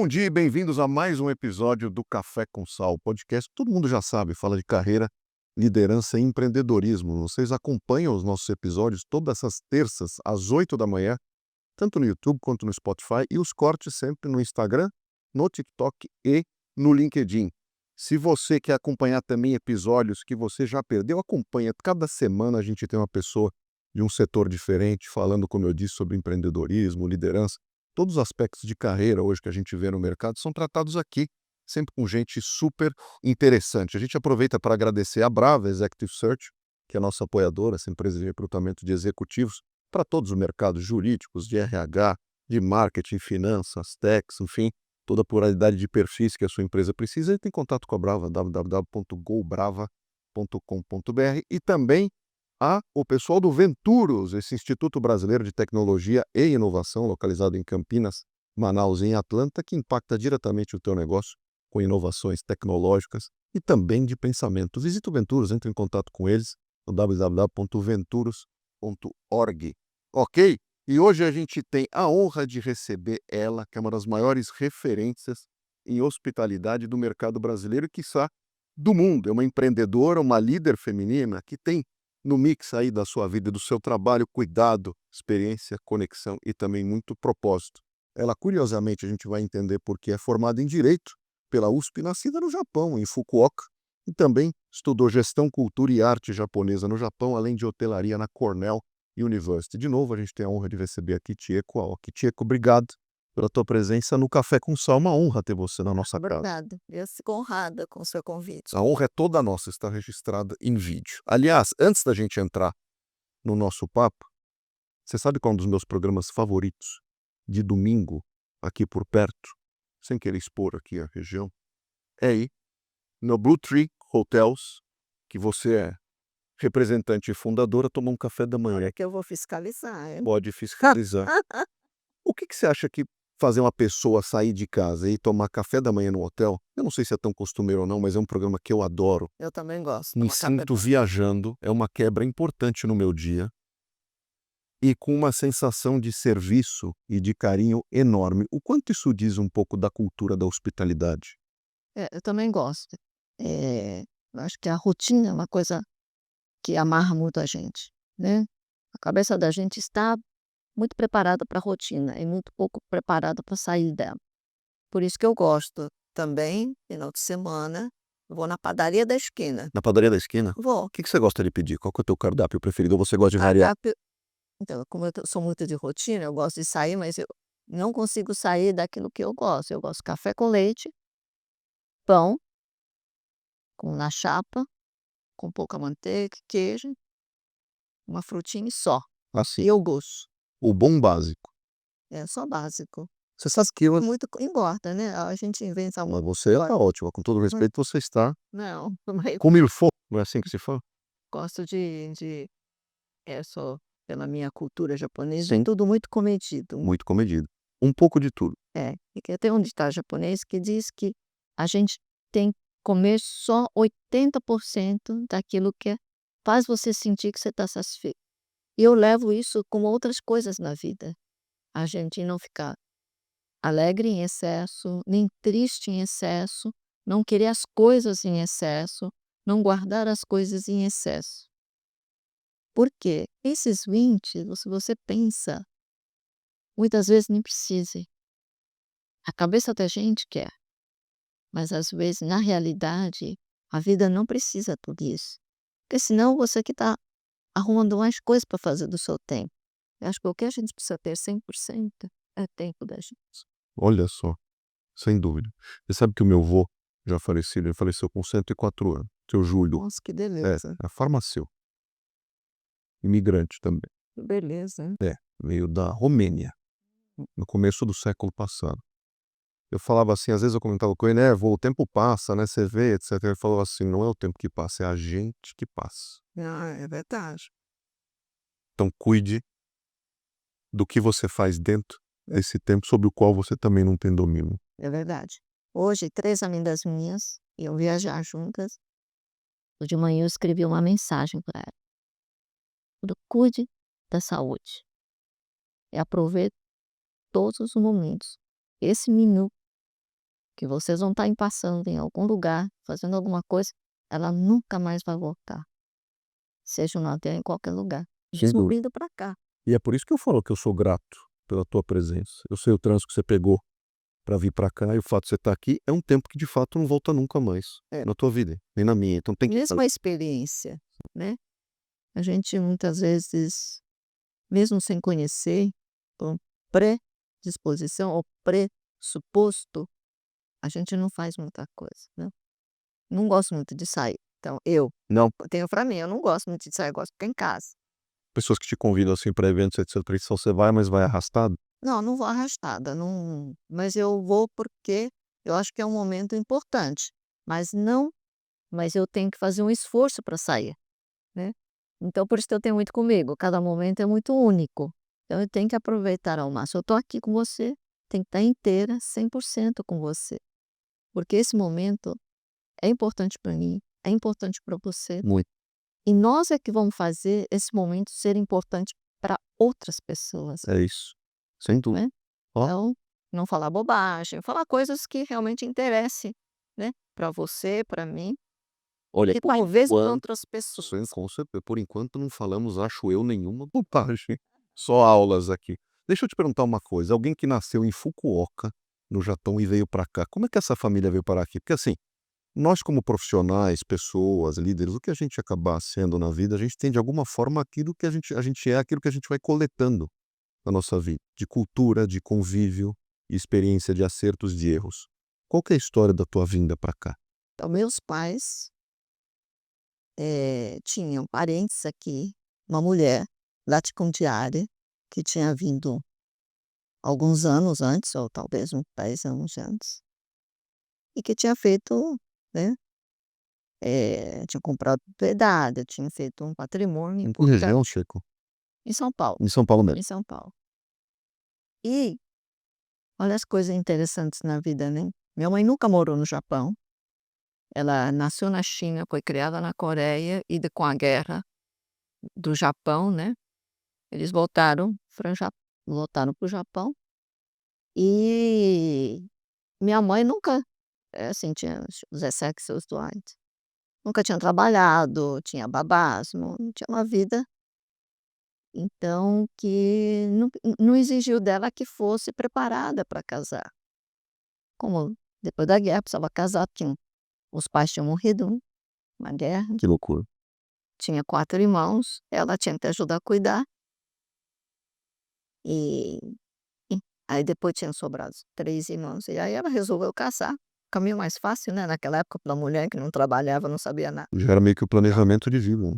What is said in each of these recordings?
Bom dia e bem-vindos a mais um episódio do Café com Sal, podcast que todo mundo já sabe, fala de carreira, liderança e empreendedorismo. Vocês acompanham os nossos episódios todas as terças, às 8 da manhã, tanto no YouTube quanto no Spotify, e os cortes sempre no Instagram, no TikTok e no LinkedIn. Se você quer acompanhar também episódios que você já perdeu, acompanha. Cada semana a gente tem uma pessoa de um setor diferente, falando, como eu disse, sobre empreendedorismo, liderança. Todos os aspectos de carreira hoje que a gente vê no mercado são tratados aqui, sempre com gente super interessante. A gente aproveita para agradecer a Brava Executive Search, que é a nossa apoiadora, essa empresa de recrutamento de executivos, para todos os mercados jurídicos, de RH, de marketing, finanças, techs, enfim, toda a pluralidade de perfis que a sua empresa precisa. E tem contato com a Brava, www.gobrava.com.br, e também o pessoal do Venturos, esse Instituto Brasileiro de Tecnologia e Inovação, localizado em Campinas, Manaus e em Atlanta, que impacta diretamente o teu negócio com inovações tecnológicas e também de pensamento. Visita o Venturos, entre em contato com eles no www.venturos.org. Ok? E hoje a gente tem a honra de receber ela, que é uma das maiores referências em hospitalidade do mercado brasileiro e, quiçá, do mundo. É uma empreendedora, uma líder feminina que tem no mix aí da sua vida e do seu trabalho, cuidado, experiência, conexão e também muito propósito. Ela, curiosamente, a gente vai entender porque é formada em Direito pela USP, nascida no Japão, em Fukuoka, e também estudou Gestão, Cultura e Arte Japonesa no Japão, além de hotelaria na Cornell University. De novo, a gente tem a honra de receber aqui Chieko Aoki. Chieko, obrigado pela tua presença no Café com Sal. Uma honra ter você na nossa casa. Obrigada. Eu fico honrada com o seu convite. A honra é toda nossa, está registrada em vídeo. Aliás, antes da gente entrar no nosso papo, você sabe qual é um dos meus programas favoritos de domingo, aqui por perto, sem querer expor aqui a região, é ir no Blue Tree Hotels, que você é representante e fundadora, tomar um café da manhã. Olha que eu vou fiscalizar, hein? Pode fiscalizar. O que você acha que fazer uma pessoa sair de casa e tomar café da manhã no hotel, eu não sei se é tão costumeiro ou não, mas é um programa que eu adoro. Eu também gosto. Me Tomar café sinto da manhã. viajando, é uma quebra importante no meu dia e com uma sensação de serviço e de carinho enorme. O quanto isso diz um pouco da cultura da hospitalidade? Eu também gosto. Eu acho que a rotina é uma coisa que amarra muito a gente, né? A cabeça da gente está muito preparada para a rotina e muito pouco preparada para sair dela. Por isso que eu gosto também, final de semana, eu vou na padaria da esquina. Na padaria da esquina? Vou. O que você gosta de pedir? Qual que é o teu cardápio preferido? Ou você gosta de variar? Cardápio. Então, como sou muito de rotina, eu gosto de sair, mas eu não consigo sair daquilo que eu gosto. Eu gosto de café com leite, pão na chapa, com pouca manteiga, queijo, uma frutinha e só. Assim, E iogurte. o bom básico. É só básico. Você sabe que eu... Muito engorda, né? A gente inventa Mas um. você está ótima, com todo respeito, você está Não, mas eu como il faut, não é assim que se fala? gosto só pela minha cultura japonesa, Sim, tudo muito comedido. muito comedido. Um pouco de tudo. E que tem um ditado japonês que diz que a gente tem que comer só 80% daquilo que faz você sentir que você está satisfeito. E eu levo isso com outras coisas na vida. A gente não ficar alegre em excesso, nem triste em excesso, não querer as coisas em excesso, não guardar as coisas em excesso. Porque esses 20, se você pensa, muitas vezes nem precisa. A cabeça da gente quer. Mas às vezes, na realidade, a vida não precisa tudo isso. Porque senão você que está arrumando mais coisas para fazer do seu tempo. Eu acho que o que a gente precisa ter 100% é tempo da gente. Olha só, sem dúvida. Você sabe que o meu avô já falecido, ele faleceu com 104 anos, seu Júlio. Nossa, que beleza. É farmacêutico, imigrante também. Que beleza. Veio da Romênia, no começo do século passado. Eu falava assim, às vezes eu comentava com ele, vô, o tempo passa, né, você vê, etc. Ele falou assim, não é o tempo que passa, é a gente que passa. Ah, é verdade. Então cuide do que você faz dentro desse tempo sobre o qual você também não tem domínio. É verdade. Hoje, 3 amigas minhas iam viajar juntas. De manhã eu escrevi uma mensagem para ela. Cuide da saúde. E aproveite todos os momentos. Esse minuto que vocês vão estar passando em algum lugar, fazendo alguma coisa, ela nunca mais vai voltar. Seja no hotel, em qualquer lugar. Sem Mesmo dúvida. vindo para cá. E é por isso que eu falo que eu sou grato pela tua presença. Eu sei o trânsito que você pegou para vir para cá e o fato de você estar aqui é um tempo que de fato não volta nunca mais É. na tua vida, nem na minha. Então tem que Mesmo a experiência, né? A gente muitas vezes, mesmo sem conhecer, por predisposição ou pressuposto, a gente não faz muita coisa, né? Não gosto muito de sair. Então, eu não, tenho para mim, eu não gosto muito de sair, eu gosto de ficar em casa. pessoas que te convidam assim para eventos, etc, para você vai, mas vai arrastado. Não, não vou arrastada, não, mas eu vou porque eu acho que é um momento importante, mas eu tenho que fazer um esforço para sair, né. Então por isso que eu tenho muito comigo, cada momento é muito único, então eu tenho que aproveitar ao máximo. Eu estou aqui com você, tenho que estar inteira, 100% com você, porque esse momento é importante para mim, é importante para você, Muito. e nós é que vamos fazer esse momento ser importante para outras pessoas, É isso. Sem dúvida. né. Ó, Então, não falar bobagem, falar coisas que realmente interessem, né, para você, para mim, olha, e talvez para enquanto outras pessoas. com certeza, por enquanto não falamos, acho eu, nenhuma bobagem. Só aulas aqui. Deixa eu te perguntar uma coisa, alguém que nasceu em Fukuoka, no Japão, e veio para cá, como é que essa família veio parar aqui? Porque assim, nós como profissionais, pessoas, líderes, o que a gente acabar sendo na vida, a gente tem de alguma forma aquilo que a gente é aquilo que a gente vai coletando na nossa vida, de cultura, de convívio, experiência de acertos, de erros. Qual que é a história da tua vinda para cá? Então meus pais, tinham parentes aqui, uma mulher latifundiária, que tinha vindo alguns anos antes, ou talvez uns 10 anos antes, e que tinha feito, né, tinha comprado propriedade, tinha feito um patrimônio Em que região, importante Chico? em São Paulo, Em São Paulo mesmo. em São Paulo. E olha as coisas interessantes na vida, né. Minha mãe nunca morou no Japão, ela nasceu na China, foi criada na Coreia e com a guerra do Japão, né, eles voltaram para o Japão, e minha mãe nunca, assim, tinha acho 17, seus 18, nunca tinha trabalhado, tinha babás, não tinha uma vida, então que não exigiu dela que fosse preparada para casar. Como depois da guerra precisava casar, os pais tinham morrido, né, na guerra, Que loucura. tinha 4 irmãos, ela tinha que ajudar a cuidar, e e aí depois tinham sobrado 3 irmãos, e aí ela resolveu casar, caminho mais fácil, né, naquela época para mulher que não trabalhava, não sabia nada. Já era meio que o planejamento de vida, né.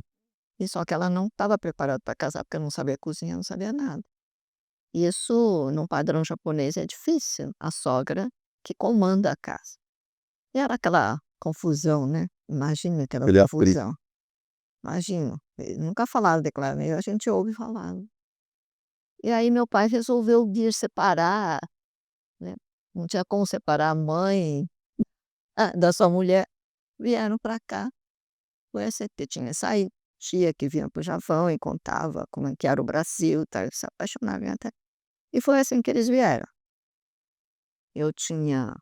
E só que ela não estava preparada para casar, porque não sabia cozinhar, não sabia nada. E isso, num padrão japonês, é difícil, a sogra que comanda a casa. E era aquela confusão, né, imagina aquela Ele é aflito. confusão. Imagina, nunca falaram declarado, a gente ouve falar. E aí meu pai resolveu vir separar, né, não tinha como separar a mãe, da sua mulher, vieram para cá, conhecer, porque tinha saído, tia que vinha para o Japão e contava como é que era o Brasil, tal, se apaixonavam até. E foi assim que eles vieram. Eu tinha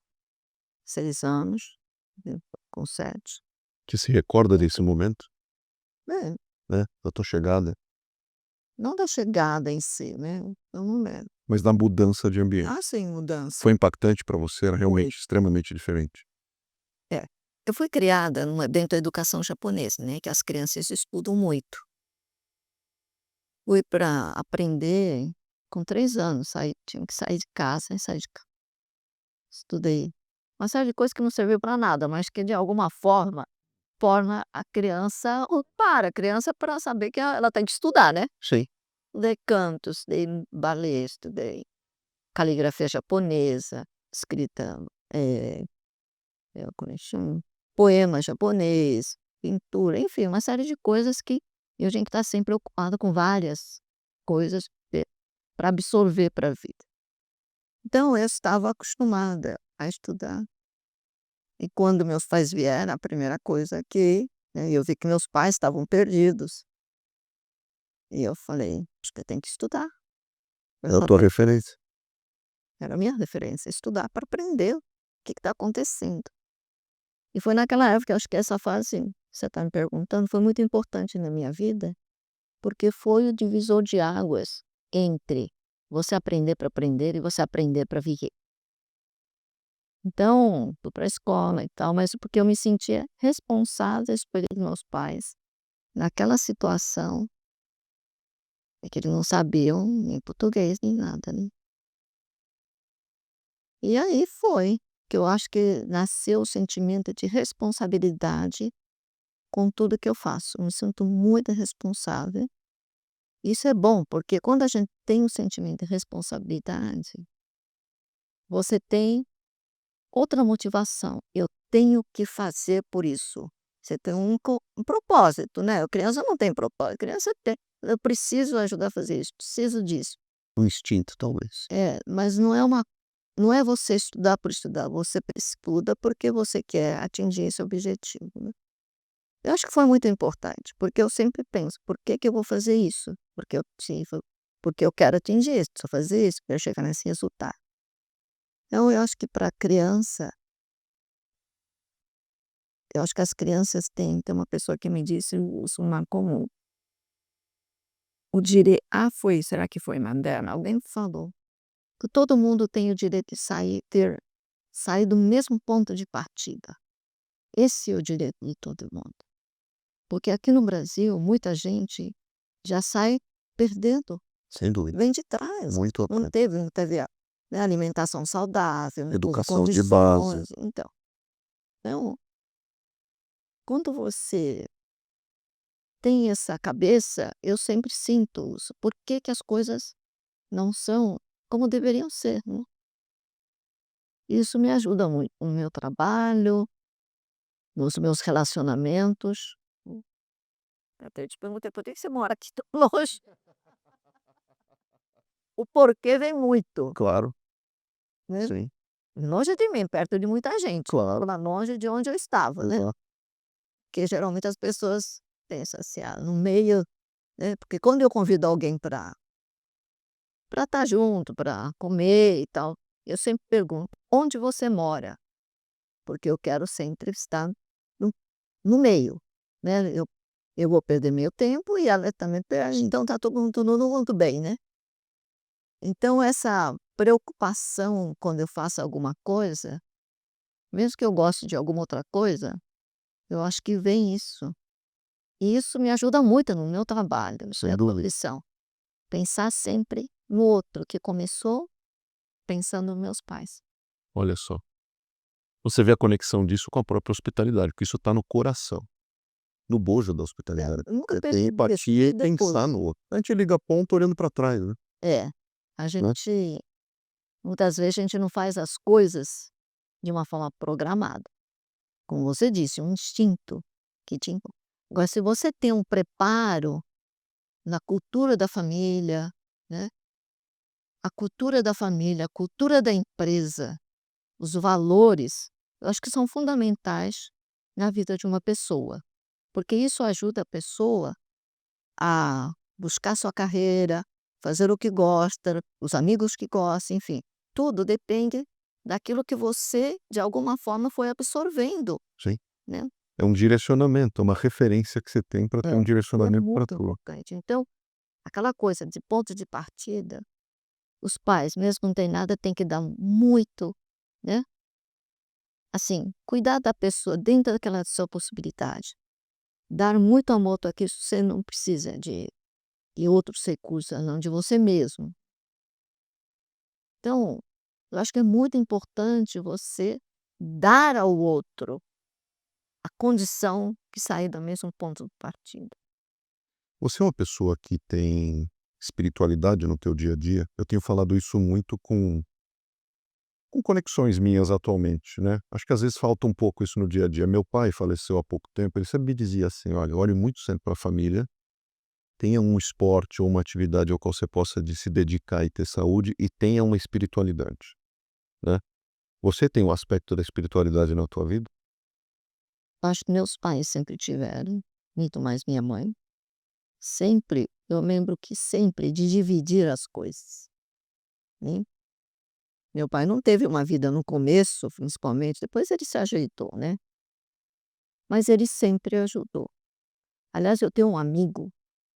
6 anos, ele foi com 7. Que se recorda desse momento, É, né, da tua chegada, não da chegada em si, né, eu não lembro. mas da mudança de ambiente. Ah, sim, mudança. Foi impactante para você? Era Foi. realmente extremamente diferente? É. Eu fui criada dentro da educação japonesa, né, que as crianças estudam muito. Fui para aprender com 3 anos, tinha que sair de casa e sair de casa. Estudei uma série de coisas que não serviu para nada, mas que de alguma forma torna a criança para a criança para saber que ela tem que estudar, né. Sim. Estudei canto, estudei ballet, estudei caligrafia japonesa, escrita, como é que chama? Poema japonês, pintura, enfim, uma série de coisas que eu tinha que estar sempre ocupada com várias coisas, para absorver para a vida. Então eu estava acostumada a estudar. E quando meus pais vieram, a primeira coisa que, né, eu vi que meus pais estavam perdidos. E eu falei: "Acho que eu tenho que estudar". Era a tua referência. Era a minha referência, estudar para aprender, que está acontecendo. E foi naquela época, acho que essa fase que você está me perguntando, foi muito importante na minha vida, porque foi o divisor de águas entre você aprender para aprender e você aprender para viver. Então, fui para a escola e tal, mas porque eu me sentia responsável pelos meus pais naquela situação, que eles não sabiam nem português nem nada, né. E aí foi que eu acho que nasceu o sentimento de responsabilidade com tudo que eu faço. Eu me sinto muito responsável. Isso é bom, porque quando a gente tem um sentimento de responsabilidade, você tem outra motivação. Eu tenho que fazer por isso. Você tem um propósito, né? A criança não tem propósito. A criança tem. Eu preciso ajudar a fazer isso, preciso disso. Um instinto, talvez. Mas não é você estudar por estudar, você estuda porque você quer atingir esse objetivo, né. Eu acho que foi muito importante, porque eu sempre penso: "Por que que eu vou fazer isso? Porque eu quero atingir isso, preciso fazer isso, quero chegar nesse resultado". Então eu acho que para a criança, eu acho que as crianças têm, tem uma pessoa que me disse isso marcou comum. Será que foi Mandela? Alguém falou que todo mundo tem o direito de sair do mesmo ponto de partida. Esse é o direito de todo mundo. Porque aqui no Brasil, muita gente já sai perdendo, Sem dúvida. vem de trás. Muito Não teve né, alimentação saudável, não teve educação de base. condições. Então, quando você tem essa cabeça, eu sempre sinto isso. Por que que as coisas não são como deveriam ser, né? Isso me ajuda muito no meu trabalho, nos meus relacionamentos. Até te perguntei: "Por que você mora aqui tão longe?" O porquê vem muito, Claro, né. sim, Longe de mim, perto de muita gente, claro, lá longe de onde eu estava, né. exato. Porque geralmente as pessoas pensam assim: "Ah, no meio", né, porque quando eu convido alguém para estar junto, para comer e tal, eu sempre pergunto: "Onde você mora?", porque eu quero sempre estar no no meio, né. Eu vou perder meu tempo e ela também perde, então tá todo mundo bem, né. Então essa preocupação quando eu faço alguma coisa, mesmo que eu goste de alguma outra coisa, eu acho que vem isso. E isso me ajuda muito no meu trabalho, na Sem minha dúvida. profissão. Pensar sempre no outro, que começou pensando nos meus pais. Olha só. Você vê a conexão disso com a própria hospitalidade, porque isso está no coração, no bojo da hospitalidade. Eu nunca Você tem percebi isso, empatia e depois. pensar no outro. A gente liga ponto olhando para trás, né, É, a né. gente muitas vezes a gente não faz as coisas de uma forma programada. Como você disse, um instinto que te agora se você tem um preparo na cultura da família, né, a cultura da família, a cultura da empresa, os valores, eu acho que são fundamentais na vida de uma pessoa, porque isso ajuda a pessoa a buscar sua carreira, fazer o que gosta, os amigos que gosta, enfim, tudo depende daquilo que você, de alguma forma, foi absorvendo, Sim. né. É um direcionamento, é uma referência que você tem para ter um E é direcionamento para muito tudo. importante. Então, aquela coisa de ponto de partida, os pais, mesmo que não tem nada, tem que dar muito, né, assim, cuidar da pessoa dentro daquela sua possibilidade. Dar muito amor para que você não precisa de outros recursos, não, de você mesmo. Então, eu acho que é muito importante você dar ao outro a condição que sair do mesmo ponto de partida. Você é uma pessoa que tem espiritualidade no teu dia a dia? Eu tenho falado isso muito com conexões minhas atualmente, né. Acho que às vezes falta um pouco isso no dia a dia. Meu pai faleceu há pouco tempo, ele sempre me dizia assim: "Olha, olhe muito sempre para a família, tenha um esporte ou uma atividade ao qual você possa se dedicar e ter saúde, e tenha uma espiritualidade", né. Você tem um aspecto da espiritualidade na tua vida? Acho que meus pais sempre tiveram, muito mais minha mãe. Sempre, eu lembro que sempre de dividir as coisas, né. Meu pai não teve uma vida no começo, principalmente, depois ele se ajeitou, né, mas ele sempre ajudou. Aliás, eu tenho um amigo,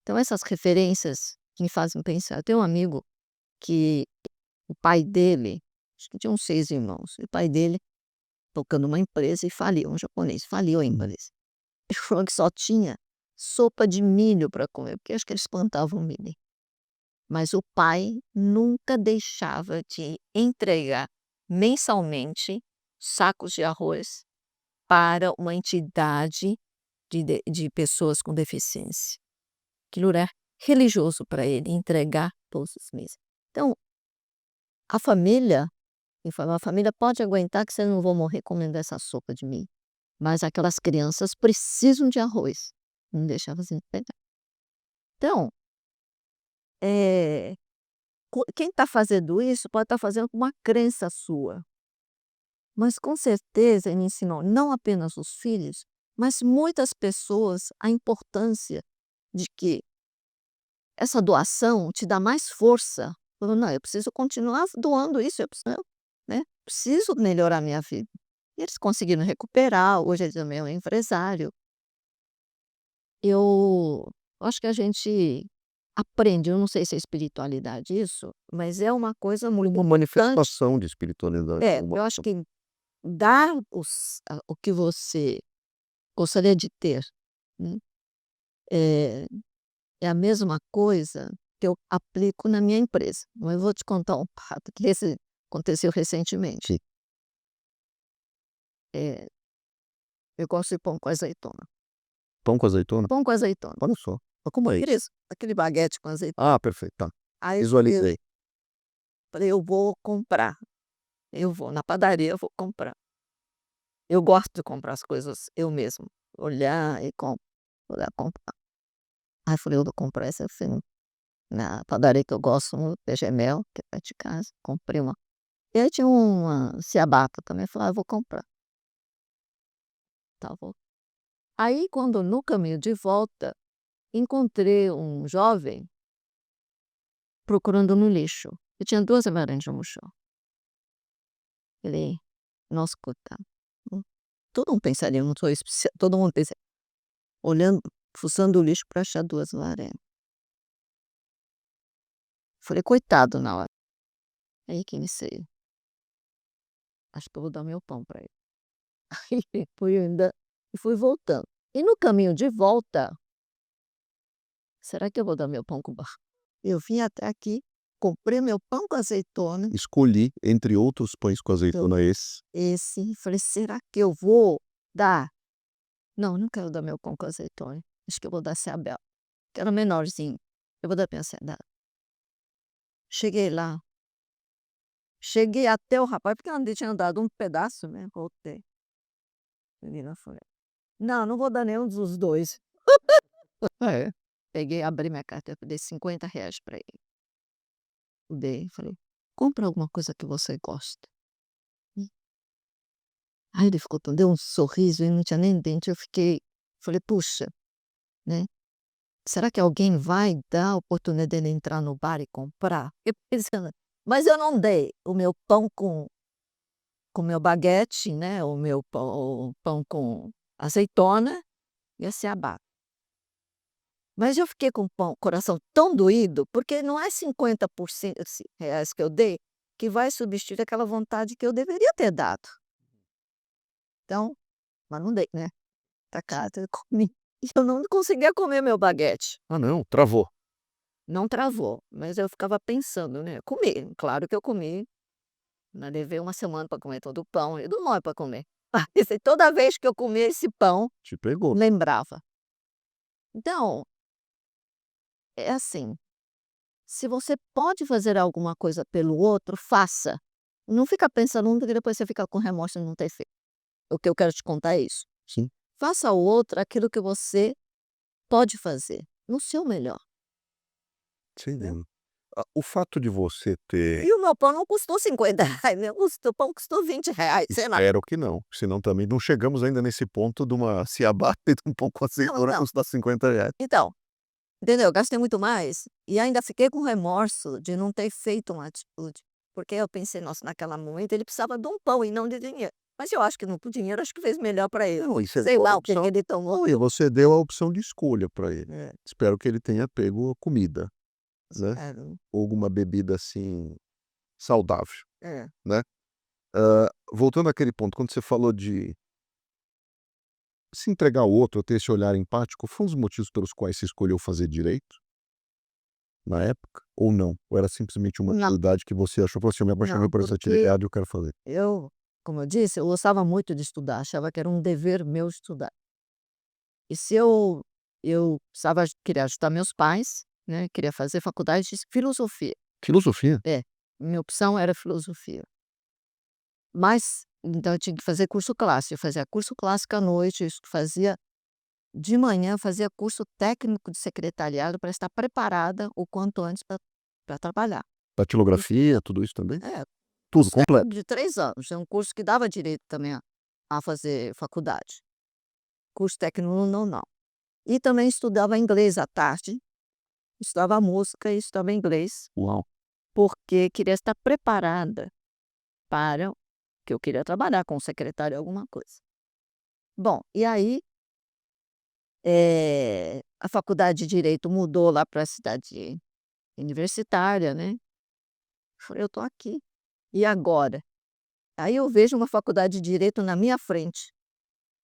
então essas referências que me fazem pensar, eu tenho um amigo que o pai dele, acho que tinha uns 6 irmãos, e o pai dele tocando uma empresa e faliu, um japonês, faliu a empresa. Ele falou que só tinha sopa de milho para comer, porque acho que eles plantavam milho. Mas o pai nunca deixava de entregar mensalmente sacos de arroz para uma entidade de pessoas com deficiência. Aquilo era religioso para ele, entregar todos os meses. Então, a família, ele falou, a família pode aguentar que vocês não vão morrer comendo essa sopa de milho, mas aquelas crianças precisam de arroz. Não deixava assim pegar. Então, quem está fazendo isso pode estar fazendo com uma crença sua, mas com certeza ele ensinou não apenas os filhos, mas muitas pessoas a importância de que essa doação te dá mais força. Falou, não, eu preciso continuar doando isso, eu preciso, né, preciso melhorar minha vida. E eles conseguiram recuperar, hoje ele também é um empresário. Eu acho que a gente aprende, eu não sei se é espiritualidade isso, mas é uma coisa muito Uma importante. manifestação de espiritualidade. Eu acho que dar o que você gostaria de ter, né, é é a mesma coisa que eu aplico na minha empresa. Mas eu vou te contar um fato que esse aconteceu recentemente. Sim. Eu gosto de pão com azeitona. Pão com azeitona? Pão com azeitona. Olha só. Mas como é isso? Aquele baguete com azeitona. Ah, perfeito, tá. Aí eu Visualizei. falei: "Eu vou comprar, eu vou na padaria, eu vou comprar". Eu gosto de comprar as coisas eu mesmo, olhar e olhar, comprar. Aí eu falei: "Eu vou comprar essa assim, na padaria que eu gosto muito, Mel, que é perto de casa". Comprei uma, e aí tinha uma ciabatta também, eu falei: "Ah, eu vou comprar". Tá bom. Aí quando no caminho de volta, encontrei um jovem procurando no lixo. Eu tinha 2 laranjas no chão. Falei: "Nossa, coitado". Hum, todo mundo pensaria, eu não sou especial, todo mundo pensa, olhando, fuçando o lixo para achar 2 laranjas. Falei: "Coitado", na hora. Aí que me sei, acho que eu vou dar meu pão para ele. Aí fui ainda e fui voltando. E no caminho de volta, será que eu vou dar meu pão com barro? Eu vim até aqui, comprei meu pão com azeitona, Escolhi, entre outros pães com azeitona, esse. falei: "Será que eu vou dar?". Não, não quero dar meu pão com azeitona, acho que eu vou dar Ceabel, que era menorzinho, eu vou dar minha Ceabel. Cheguei lá, cheguei até o rapaz, porque eu tinha andado um pedaço, né, voltei. A menina falou: "Não, não vou dar nenhum dos 2". É. Peguei, abri minha carteira, dei R$ 50 para ele. Dei, falei: "Compra alguma coisa que você gosta". Hum. Aí ele ficou deu um sorriso e não tinha nem dente, eu fiquei, falei: "Puxa, né, será que alguém vai dar a oportunidade dele entrar no bar e comprar?". Eu pensando, mas eu não dei o meu pão com meu baguete, né, o pão com azeitona e a ciabatta. Mas eu fiquei com o coração tão doído, porque não é 50% reais que eu dei, que vai substituir aquela vontade que eu deveria ter dado. Então, mas não dei, né, pra casa eu comi. E eu não conseguia comer meu baguete. Ah, não, travou. Não travou, mas eu ficava pensando, né, comi, claro que eu comi, mas levei uma semana para comer todo o pão, e demora para comer. Mas toda vez que eu comia esse pão, Te pegou. lembrava. Então, é assim, se você pode fazer alguma coisa pelo outro, faça. Não fica pensando porque depois você fica com remorso de não ter feito. O que eu quero te contar é isso. Sim. Faça ao outro aquilo que você pode fazer, no seu melhor. Entendendo. O fato de você ter E o meu pão não custou R$ 50, o pão custou R$ 20, sei lá. espero que não, senão também não chegamos ainda nesse ponto de uma ciabatta e de um pão com azeitona Não. custar R$ 50. Então, entendeu? Eu gastei muito mais e ainda fiquei com remorso de não ter feito uma atitude. porque eu pensei: "Nossa, naquela momento ele precisava de um pão e não de dinheiro". Mas eu acho que o dinheiro acho que fez melhor para ele. Não, isso é Sei uma lá o que opção. ele tomou. Não, e você deu a opção de escolha para ele. É, Espero que ele tenha pego a comida, né, espero. ou alguma bebida, assim, saudável, É. né. Voltando àquele ponto, quando você falou de se entregar ao outro, ou ter esse olhar empático, foi um dos motivos pelos quais você escolheu fazer direito, na época, ou não? Ou era simplesmente uma Não, atividade que você achou, falou assim: "Eu me apaixonei não, por essa porque atividade, eu quero fazer"? eu, como eu disse, eu gostava muito de estudar, achava que era um dever meu estudar. E se eu precisava queria ajudar meus pais, né, queria fazer faculdade de filosofia. Filosofia? É, minha opção era filosofia. Mas, então eu tinha que fazer curso clássico, eu fazia curso clássico à noite, fazia de manhã, fazia curso técnico de secretariado para estar preparada o quanto antes para trabalhar. E Datilografia, tudo isso também? é, Tudo, curso completo? técnico de 3 anos, é um curso que dava direito também a fazer faculdade. Curso técnico não. E também estudava inglês à tarde, estudava música e estudava inglês, Uau! porque queria estar preparada para que eu queria trabalhar com secretário alguma coisa. Bom, e aí, a faculdade de direito mudou lá para a cidade universitária, né. Falei: "Eu tô aqui, e agora?". Aí eu vejo uma faculdade de direito na minha frente,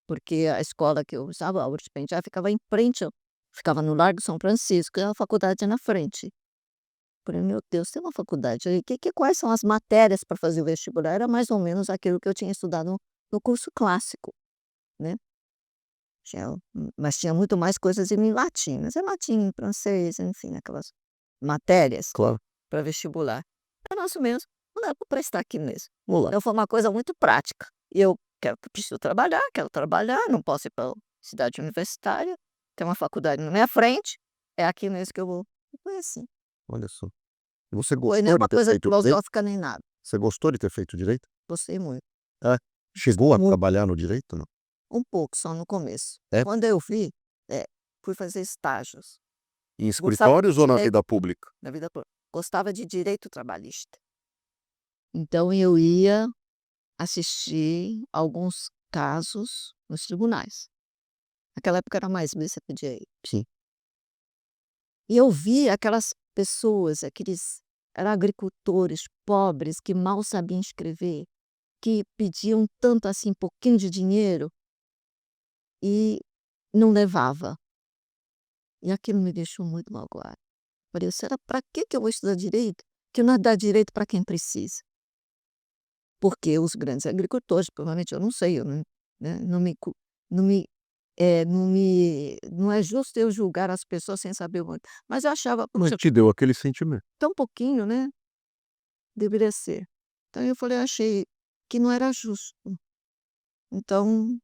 porque a escola que eu usava, a URSS Penteado, ficava em frente, ficava no Largo São Francisco, e a faculdade é na frente. Falei: "Meu Deus, tem uma faculdade aí, quais são as matérias para fazer o vestibular?". Era mais ou menos aquilo que eu tinha estudado no curso clássico, né. Mas tinha muito mais coisas em latim, mas é latim, francês, enfim, aquelas matérias Claro. para vestibular. É nosso mesmo, não dá para prestar aqui mesmo. Vamos lá. Então foi uma coisa muito prática. E eu preciso trabalhar, quero trabalhar, não posso ir para cidade universitária, tem uma faculdade na minha frente, é aqui mesmo que eu vou. E foi assim. Olha só. E você Não foi gostou de nenhuma ter coisa feito direito? filosófica nem nada. Você gostou de ter feito direito? Gostei muito. É. Chegou Gostei a muito. trabalhar no direito, não? Um pouco só no começo. É? Quando eu vi, fui fazer estágios. Em Gostava de escritórios ou na direito vida pública? na vida toda. Gostava de direito trabalhista. Então eu ia assistir alguns casos nos tribunais. Naquela época era mais BCPJ. Sim. E eu via aquelas pessoas, aqueles eram agricultores pobres que mal sabiam escrever, que pediam tanto assim, pouquinho de dinheiro e não levava. E aquilo me deixou muito magoada. Falei: "Será para que eu vou estudar direito, que não dá direito para quem precisa?". Porque os grandes agricultores, provavelmente eu não sei, eu não, né, não me, não é justo eu julgar as pessoas sem saber muito, mas eu achava: Mas "Puxa, te deu aquele sentimento. tão pouquinho, né, deveria ser". Então eu falei, achei que não era justo. Então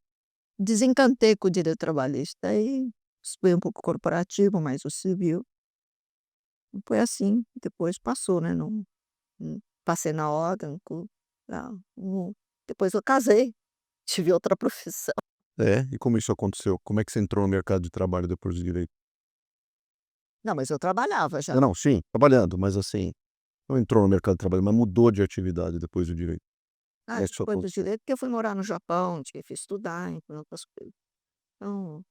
desencantei com o direito trabalhista, aí fui um pouco corporativo, mas o civil foi assim, depois passou, né, passei na ordem, depois eu casei, tive outra profissão. É? E como isso aconteceu? Como é que você entrou no mercado de trabalho depois do direito? Não, mas eu trabalhava já. Não, não, sim, trabalhando, mas assim, não entrou no mercado de trabalho, mas mudou de atividade depois do direito. Ah, É isso que depois do aconteceu. direito, porque eu fui morar no Japão, tive que estudar, entre outras coisas. Então,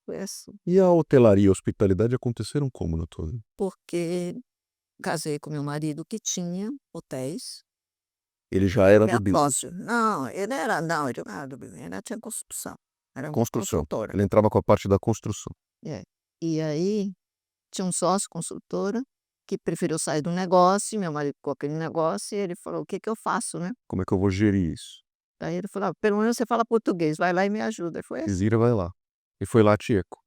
foi assim, E a hotelaria e a hospitalidade aconteceram como na tua vida? porque casei com meu marido que tinha hotéis, Ele já era era do business, sócio. Não, ele não era do business, ele tinha construção, era uma construção. consultora. Ele entrava com a parte da construção. É. E aí, tinha um sócio consultora, que preferiu sair do negócio, meu marido ficou com aquele negócio, e ele falou: "O que que eu faço, né?". Como é que eu vou gerir isso? Aí ele falou: "Ah, pelo menos você fala português, vai lá e me ajuda". E foi Se assim. vira, vai lá. E foi lá tieco.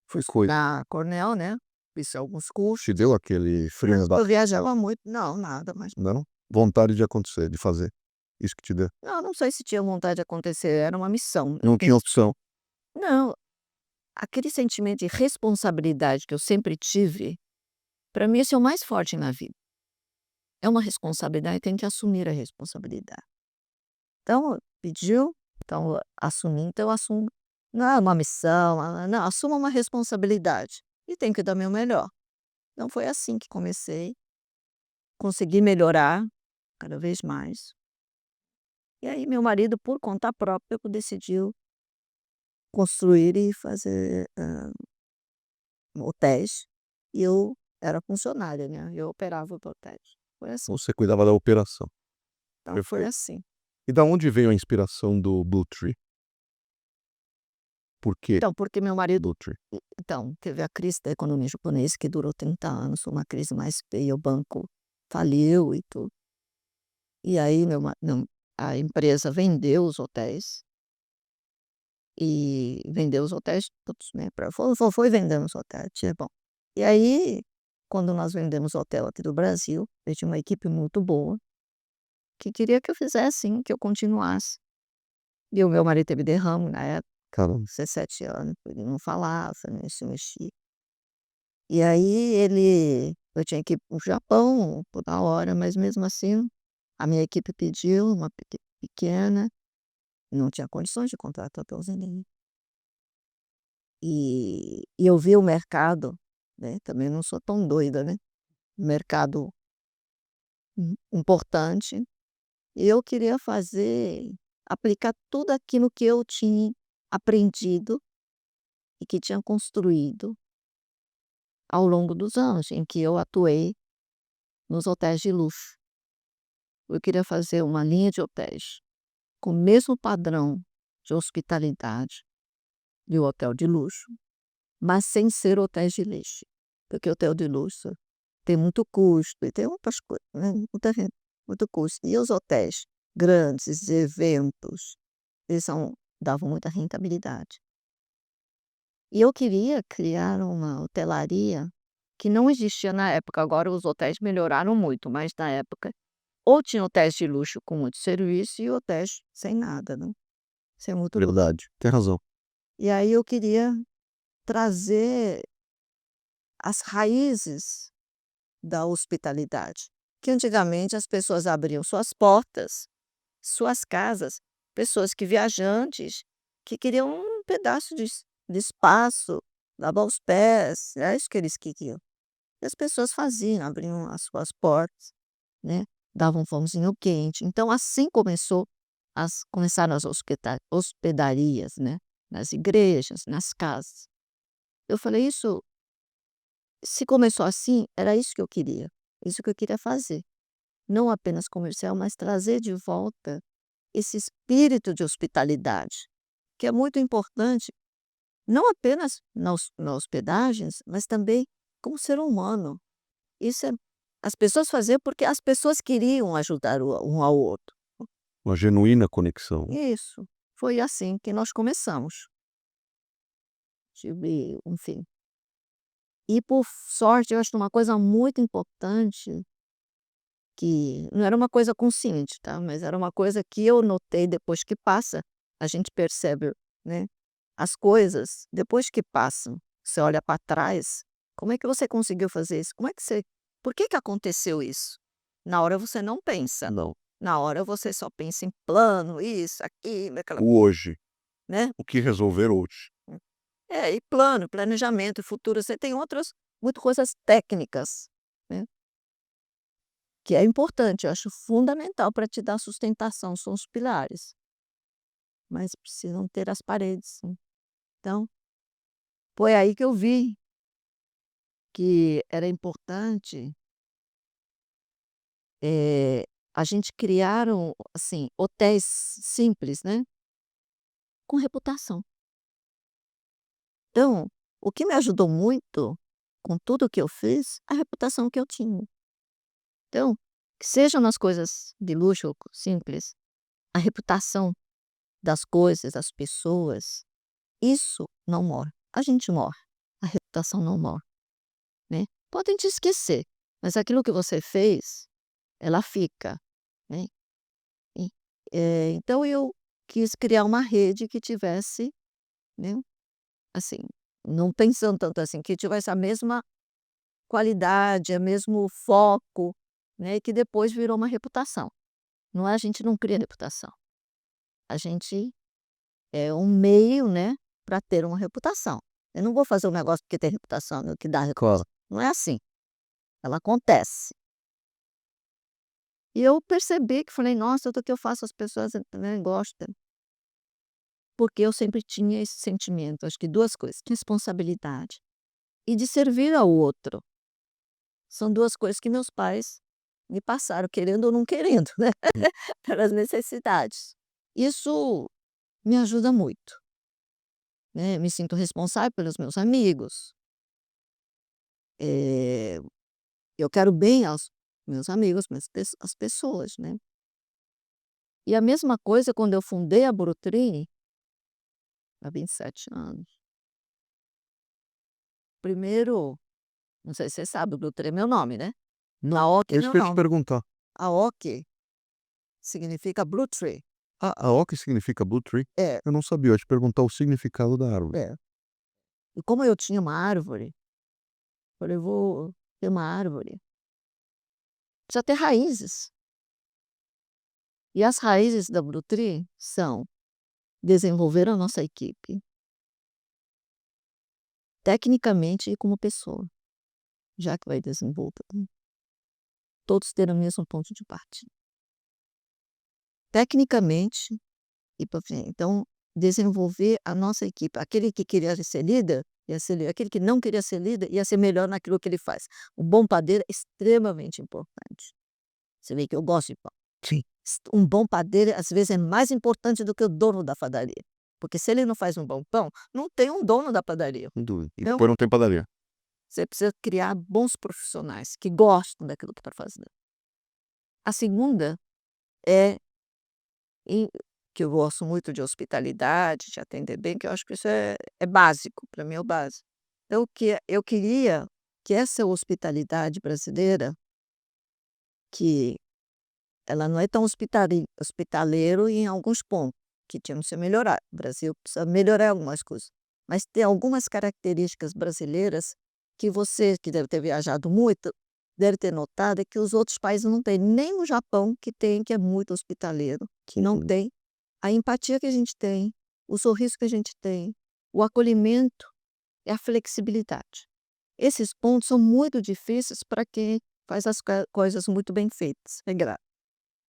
Fui Que coisa. estudar Cornell, né, fiz alguns Te deu cursos. aquele frio na Eu barriga, viajava muito, não, nada, mas não? Vontade de acontecer, de fazer. Isso que te deu. não sei se tinha vontade de acontecer, era uma missão. Não tinha opção. Não, aquele sentimento de responsabilidade que eu sempre tive, para mim esse é o mais forte na vida. É uma responsabilidade, tem que assumir a responsabilidade. Então, pediu, então eu assumi, então eu assumo. Não é uma missão, não, assuma uma responsabilidade e tenho que dar meu melhor. Então foi assim que comecei. consegui melhorar cada vez mais. E aí meu marido, por conta própria, decidiu construir e fazer, hotéis, e eu era funcionária, né, eu operava os hotéis. Foi assim, Você cuidava da operação. então foi Perfeito. assim. E da onde veio a inspiração do Blue Tree? Por que Então, porque meu marido Blue Tree? então, teve a crise da economia japonesa que durou 30 anos, foi uma crise mais feia, o banco faliu e tudo. E aí a empresa vendeu os hotéis, e vendeu os hotéis todos, né, pra foi vendendo os hotéis, bom. E aí, quando nós vendemos o hotel aqui do Brasil, eu tinha uma equipe muito boa, que queria que eu fizesse sim, que eu continuasse. E o meu marido teve derrame na época, Caramba. 17 anos, ele não falava, nem se mexia. E aí eu tinha que ir para o Japão toda hora, mas mesmo assim, a minha equipe pediu, uma equipe pequena, não tinha condições de contratar ninguém. E eu vi o mercado, né, também não sou tão doida, né, mercado importante, e eu queria aplicar tudo aquilo que eu tinha aprendido e que tinha construído ao longo dos anos em que eu atuei nos hotéis de luxo. Eu queria fazer uma linha de hotéis com o mesmo padrão de hospitalidade de um hotel de luxo, mas sem ser hotéis de luxo, porque hotel de luxo tem muito custo e tem outras coisas, né, muito custo. E os hotéis grandes, eventos, eles davam muita rentabilidade. E eu queria criar uma hotelaria que não existia na época, agora os hotéis melhoraram muito, mas na época ou tinha hotéis de luxo com muito serviço e hotéis sem nada, né, sem muito luxo. Verdade, tem razão. E aí eu queria trazer as raízes da hospitalidade, que antigamente as pessoas abriam suas portas, suas casas, pessoas que viajantes, que queriam um pedaço de espaço, lavar os pés, é isso que eles queriam. E as pessoas faziam, abriam as suas portas, né, davam um pãozinho quente. Então assim começaram as hospedarias, né, nas igrejas, nas casas. Eu falei: "Isso se começou assim, era isso que eu queria, isso que eu queria fazer". Não apenas comercial, mas trazer de volta esse espírito de hospitalidade, que é muito importante, não apenas na hospedagens, mas também como ser humano. Isso é as pessoas faziam porque as pessoas queriam ajudar um ao outro. Uma genuína conexão. Isso, foi assim que nós começamos. Enfim. E por sorte, eu acho uma coisa muito importante, que não era uma coisa consciente, tá, mas era uma coisa que eu notei depois que passa, a gente percebe, né, as coisas depois que passam. Você olha para trás, como é que você conseguiu fazer isso? Como é que você por que aconteceu isso? Na hora você não pensa, Não. na hora você só pensa em plano, isso, aquilo, aquela O hoje. né. O que resolver hoje. É, e plano, planejamento, futuro, você tem outras muito coisas técnicas, né. Que é importante, eu acho fundamental para te dar sustentação, são os pilares, mas precisam ter as paredes, sim. Então, foi aí que eu vi que era importante, a gente criar assim, hotéis simples, né, com reputação. Então, o que me ajudou muito, com tudo que eu fiz, a reputação que eu tinha. Então, que sejam nas coisas de luxo ou simples, a reputação das coisas, das pessoas, isso não morre. A gente morre, a reputação não morre, né. Podem te esquecer, mas aquilo que você fez, ela fica, né. E, então eu quis criar uma rede que tivesse, né, assim, não pensando tanto assim, que tivesse a mesma qualidade, o mesmo foco, né, que depois virou uma reputação. Não é, a gente não cria reputação, a gente é um meio, né, para ter uma reputação. Eu não vou fazer um negócio porque tem reputação, que dá reputação. Claro. Não é assim, ela acontece. E eu percebi que falei: "Nossa, tudo que eu faço as pessoas, né, gostam". Porque eu sempre tinha esse sentimento, acho que 2 coisas, responsabilidade e de servir ao outro. São 2 coisas que meus pais me passaram, querendo ou não querendo, né, Hum. pelas necessidades. Isso me ajuda muito, né, me sinto responsável pelos meus amigos, eh, eu quero bem aos meus amigos, mas as pessoas, né. E a mesma coisa quando eu fundei a Brutrim, há 27 anos. Primeiro, não sei se você sabe, o Brutrim é meu nome, né. Não, Aoki é é isso meu que eu ia te nome. perguntar. Aoki significa Blue Tree. Ah, Aoki significa Blue Tree? É, Eu não sabia, eu ia te perguntar o significado da árvore. é. E como eu tinha uma árvore, falei: "Vou ter uma árvore, precisa ter raízes". E as raízes da Blue Tree são desenvolver a nossa equipe, tecnicamente e como pessoa, já que vai desenvolver, todos terem o mesmo ponto de partida. Tecnicamente e para frente. Então, desenvolver a nossa equipe. Aquele que queria ser líder, ia ser líder. Aquele que não queria ser líder, ia ser melhor naquilo que ele faz. Um bom padeiro é extremamente importante. Você vê que eu gosto de pão. Sim. Um bom padeiro, às vezes, é mais importante do que o dono da padaria. Porque se ele não faz um bom pão, não tem um dono da padaria. Sem dúvida. E Então, depois não tem padaria. você precisa criar bons profissionais que gostam daquilo que está fazendo. A segunda é em que eu gosto muito de hospitalidade, de atender bem, que eu acho que isso é básico, para mim é o básico. Então, que eu queria que essa hospitalidade brasileira, que ela não é tão hospitaleiro em alguns pontos, que tinham que ser melhorado. O Brasil precisa melhorar algumas coisas, mas tem algumas características brasileiras que você, que deve ter viajado muito, deve ter notado, é que os outros países não têm. Nem o Japão, que tem, que é muito hospitaleiro, que não Hum. tem. A empatia que a gente tem, o sorriso que a gente tem, o acolhimento e a flexibilidade. Esses pontos são muito difíceis para quem faz as coisas muito bem feitas, regrado.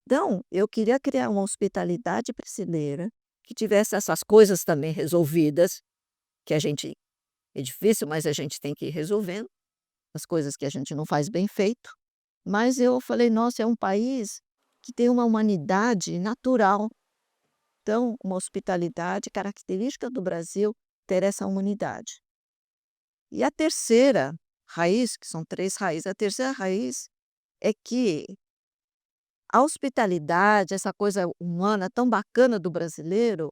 Então, eu queria criar uma hospitalidade brasileira que tivesse essas coisas também resolvidas, que a gente é difícil, mas a gente tem que ir resolvendo, as coisas que a gente não faz bem feito. Mas eu falei: "Nossa, é um país que tem uma humanidade natural". Então, uma hospitalidade característica do Brasil, ter essa humanidade. E a terceira raiz, que são 3 raízes, a terceira raiz é que a hospitalidade, essa coisa humana tão bacana do brasileiro,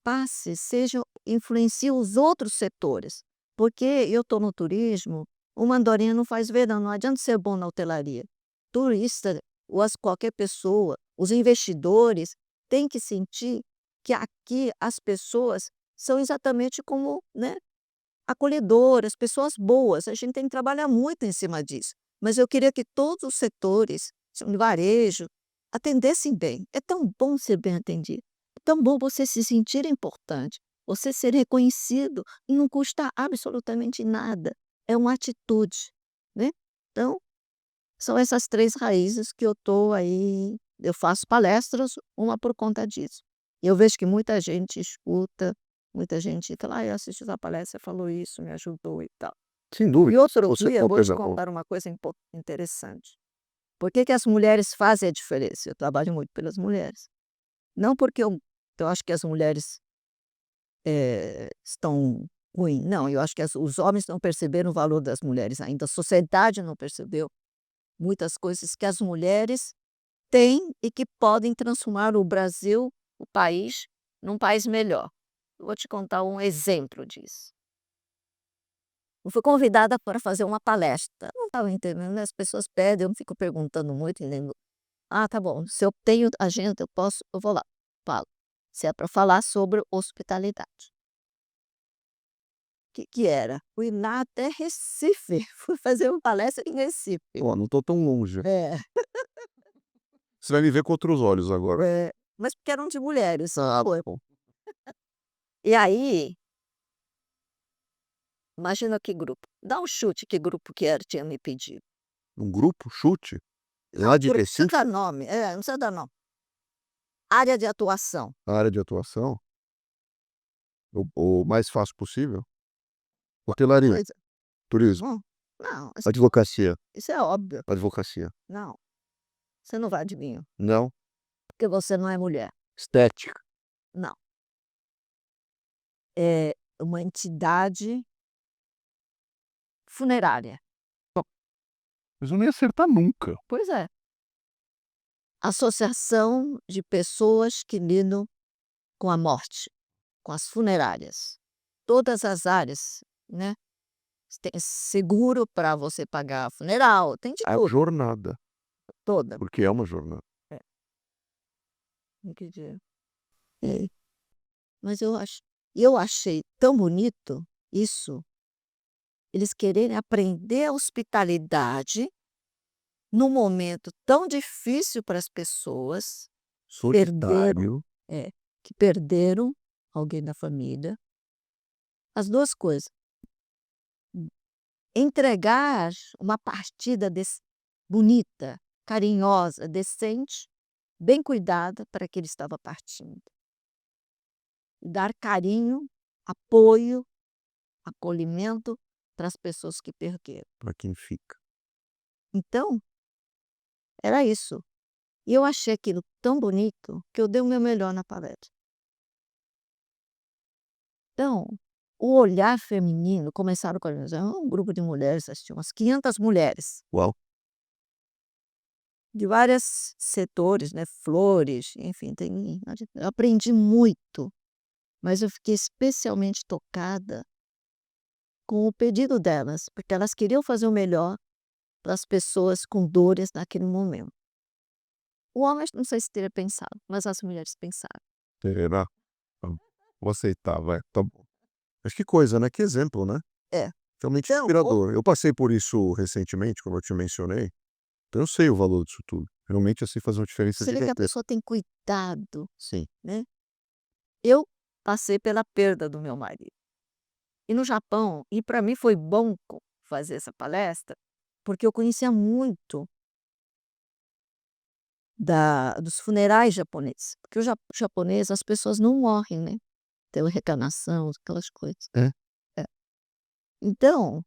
passe, seja influencie os outros setores. Porque eu estou no turismo, uma andorinha não faz verão, não adianta ser bom na hotelaria. Turista, ou qualquer pessoa, os investidores têm que sentir que aqui as pessoas são exatamente como, né, acolhedoras, pessoas boas. A gente tem que trabalhar muito em cima disso. Mas eu queria que todos os setores, de varejo, atendessem bem. É tão bom ser bem atendido. É tão bom você se sentir importante, você ser reconhecido e não custa absolutamente nada. É uma atitude, né? Então, são essas 3 raízes que eu estou aí, eu faço palestras, uma por conta disso. E eu vejo que muita gente escuta, muita gente fala: "Ah, eu assisti sua palestra, você falou isso, me ajudou e tal". Sem dúvida. E outro Você dia, ô, vou te perdão, ô contar uma coisa interessante. Por que que as mulheres fazem a diferença? Eu trabalho muito pelas mulheres. Não porque eu acho que as mulheres, estão ruim, não, eu acho que os homens não perceberam o valor das mulheres ainda, a sociedade não percebeu muitas coisas que as mulheres têm e que podem transformar o Brasil, o país, num país melhor. Eu vou te contar um exemplo disso. Eu fui convidada para fazer uma palestra, não estava entendendo, né, as pessoas pedem, eu não fico perguntando muito, entendeu. "Ah, tá bom, se eu tenho agenda, eu vou lá", falo. Se é para falar sobre hospitalidade. Que era? Fui lá até Recife, fui fazer uma palestra em Recife. ó, não estou tão longe. É, Você vai me ver com outros olhos agora. mas porque eram de mulheres. Ah, Foi. bom. E aí, imagina que grupo. Dá um chute que grupo que era tinha me pedido. Um grupo? Chute? Lá de Não precisa Recife, dar nome, não precisa dar nome. Área de atuação. a área de atuação, o mais fácil possível. Hotelaria, Coisa turismo, hum, não, advocacia, isso é óbvio. advocacia. Não, você não vai adivinhar, Não, porque você não é mulher. estética. Não. É uma entidade funerária. Mas eu não ia acertar nunca. Pois é. Associação de pessoas que lidam com a morte, com as funerárias. Todas as áreas, né. Tem seguro para você pagar funeral, tem de É tudo, jornada, toda. porque é uma jornada. É, entendi. É. Mas eu achei tão bonito isso, eles quererem aprender a hospitalidade num momento tão difícil para as pessoas, perderam Solitário, é, que perderam alguém da família. As 2 coisas. Entregar uma partida bonita, carinhosa, decente, bem cuidada para que ele estava partindo. Dar carinho, apoio, acolhimento para as pessoas que perderam. para quem fica. Então, era isso. E eu achei aquilo tão bonito que eu dei o meu melhor na palestra. Então, o olhar feminino começaram com um grupo de mulheres, acho que tinha umas 500 mulheres, Uau! de vários setores, né, flores, enfim, eu aprendi muito, mas eu fiquei especialmente tocada com o pedido delas, porque elas queriam fazer o melhor para as pessoas com dores naquele momento. O homem não sei se teria pensado, mas as mulheres pensaram. Será? Tá, vou aceitar, vai, tá bom. Mas que coisa, né, que exemplo, né. É. Realmente Então, inspirador. Eu passei por isso recentemente, como eu te mencionei, então eu sei o valor disso tudo. Realmente, assim, faz uma diferença você vê que a gigantesca. pessoa tem cuidado, Sim. né. Eu passei pela perda do meu marido. E no Japão, e para mim foi bom fazer essa palestra, porque eu conhecia muito dos funerais japoneses. Porque o japonês, as pessoas não morrem, né? Tem reencarnação, aquelas coisas. É? É. Então,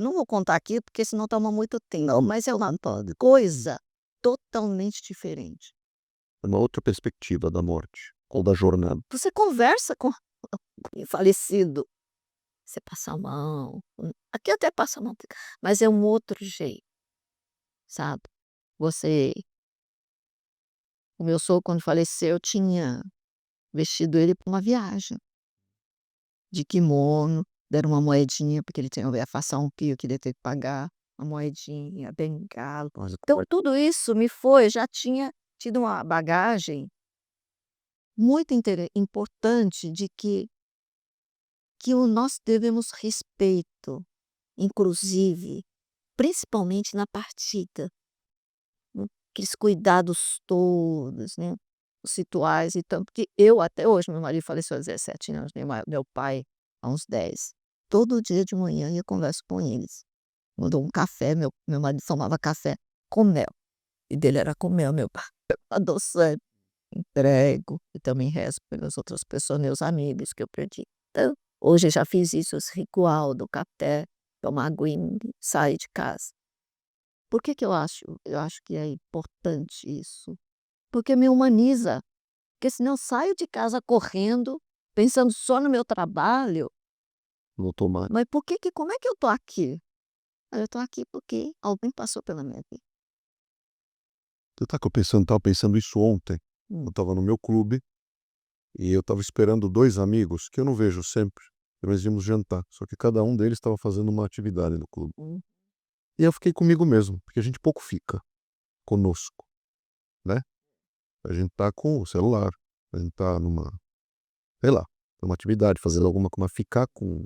não vou contar aqui, porque senão toma muito tempo. Não, Mas é uma não pode. coisa totalmente diferente. É uma outra perspectiva da morte, ou da jornada. Você conversa com o falecido, você passa a mão. Aqui até passa a mão, mas é um outro jeito, sabe? Você O meu sogro, quando faleceu, eu tinha vestido ele para uma viagem, de kimono, deram uma moedinha, porque ele tinha ia passar um pio que ele ia ter que pagar, uma moedinha, bengala. Mas Então tudo isso já tinha tido uma bagagem muito importante de que nós devemos respeito, inclusive, principalmente na partida. Aqueles cuidados todos, né, os rituais e tanto que eu até hoje, meu marido faleceu há 17 anos, meu pai há uns 10. Todo dia de manhã eu converso com eles. Eu dou um café, meu marido tomava café com mel, e dele era com mel, meu pai adoçante, entrego e também rezo pelas outras pessoas, meus amigos que eu perdi. Então, hoje eu já fiz isso, esse ritual do café, tomar aguinha, sair de casa. Por que que eu acho que é importante isso? Porque me humaniza, porque senão eu saio de casa correndo, pensando só no meu trabalho, no automático. mas por que que como é que eu tô aqui? Eu tô aqui porque alguém passou pela minha vida. Você tá que eu estava pensando isso ontem. Eu Hum, estava no meu clube, e eu estava esperando 2 amigos, que eu não vejo sempre, e nós íamos jantar, só que cada um deles estava fazendo uma atividade no clube. hum, E eu fiquei comigo mesmo, porque a gente pouco fica conosco, né. A gente tá com o celular, a gente tá numa, sei lá, numa atividade, fazendo alguma coisa, mas ficar com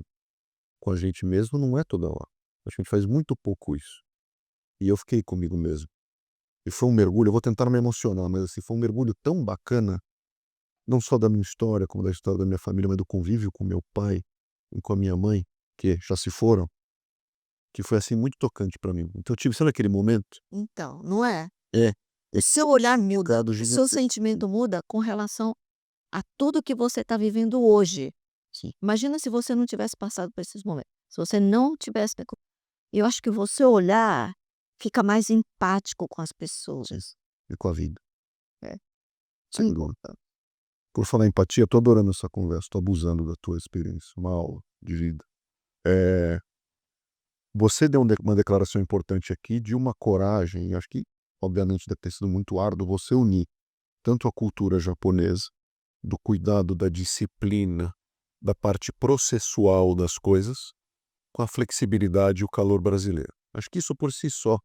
a gente mesmo não é toda hora. Acho que a gente faz muito pouco isso. E eu fiquei comigo mesmo. E foi um mergulho, eu vou tentar não me emocionar, mas assim, foi um mergulho tão bacana, não só da minha história, como da história da minha família, mas do convívio com meu pai e com a minha mãe, que já se foram. que foi, assim, muito tocante para mim. Então eu tive, sabe aquele momento? Então, não é? É. O seu olhar muda, Gado o seu gigante. sentimento muda com relação a tudo que você está vivendo hoje. Sim. Imagina se você não tivesse passado por esses momentos, se você não tivesse eu acho que o seu olhar fica mais empático com as Sim. pessoas. E com a vida. É. Sem dúvida. Por falar em empatia, tô adorando essa conversa, tô abusando da tua experiência, uma aula de vida. Você deu uma declaração importante aqui de uma coragem, e acho que, obviamente, deve ter sido muito árduo você unir tanto a cultura japonesa, do cuidado, da disciplina, da parte processual das coisas, com a flexibilidade e o calor brasileiro. Acho que isso por si só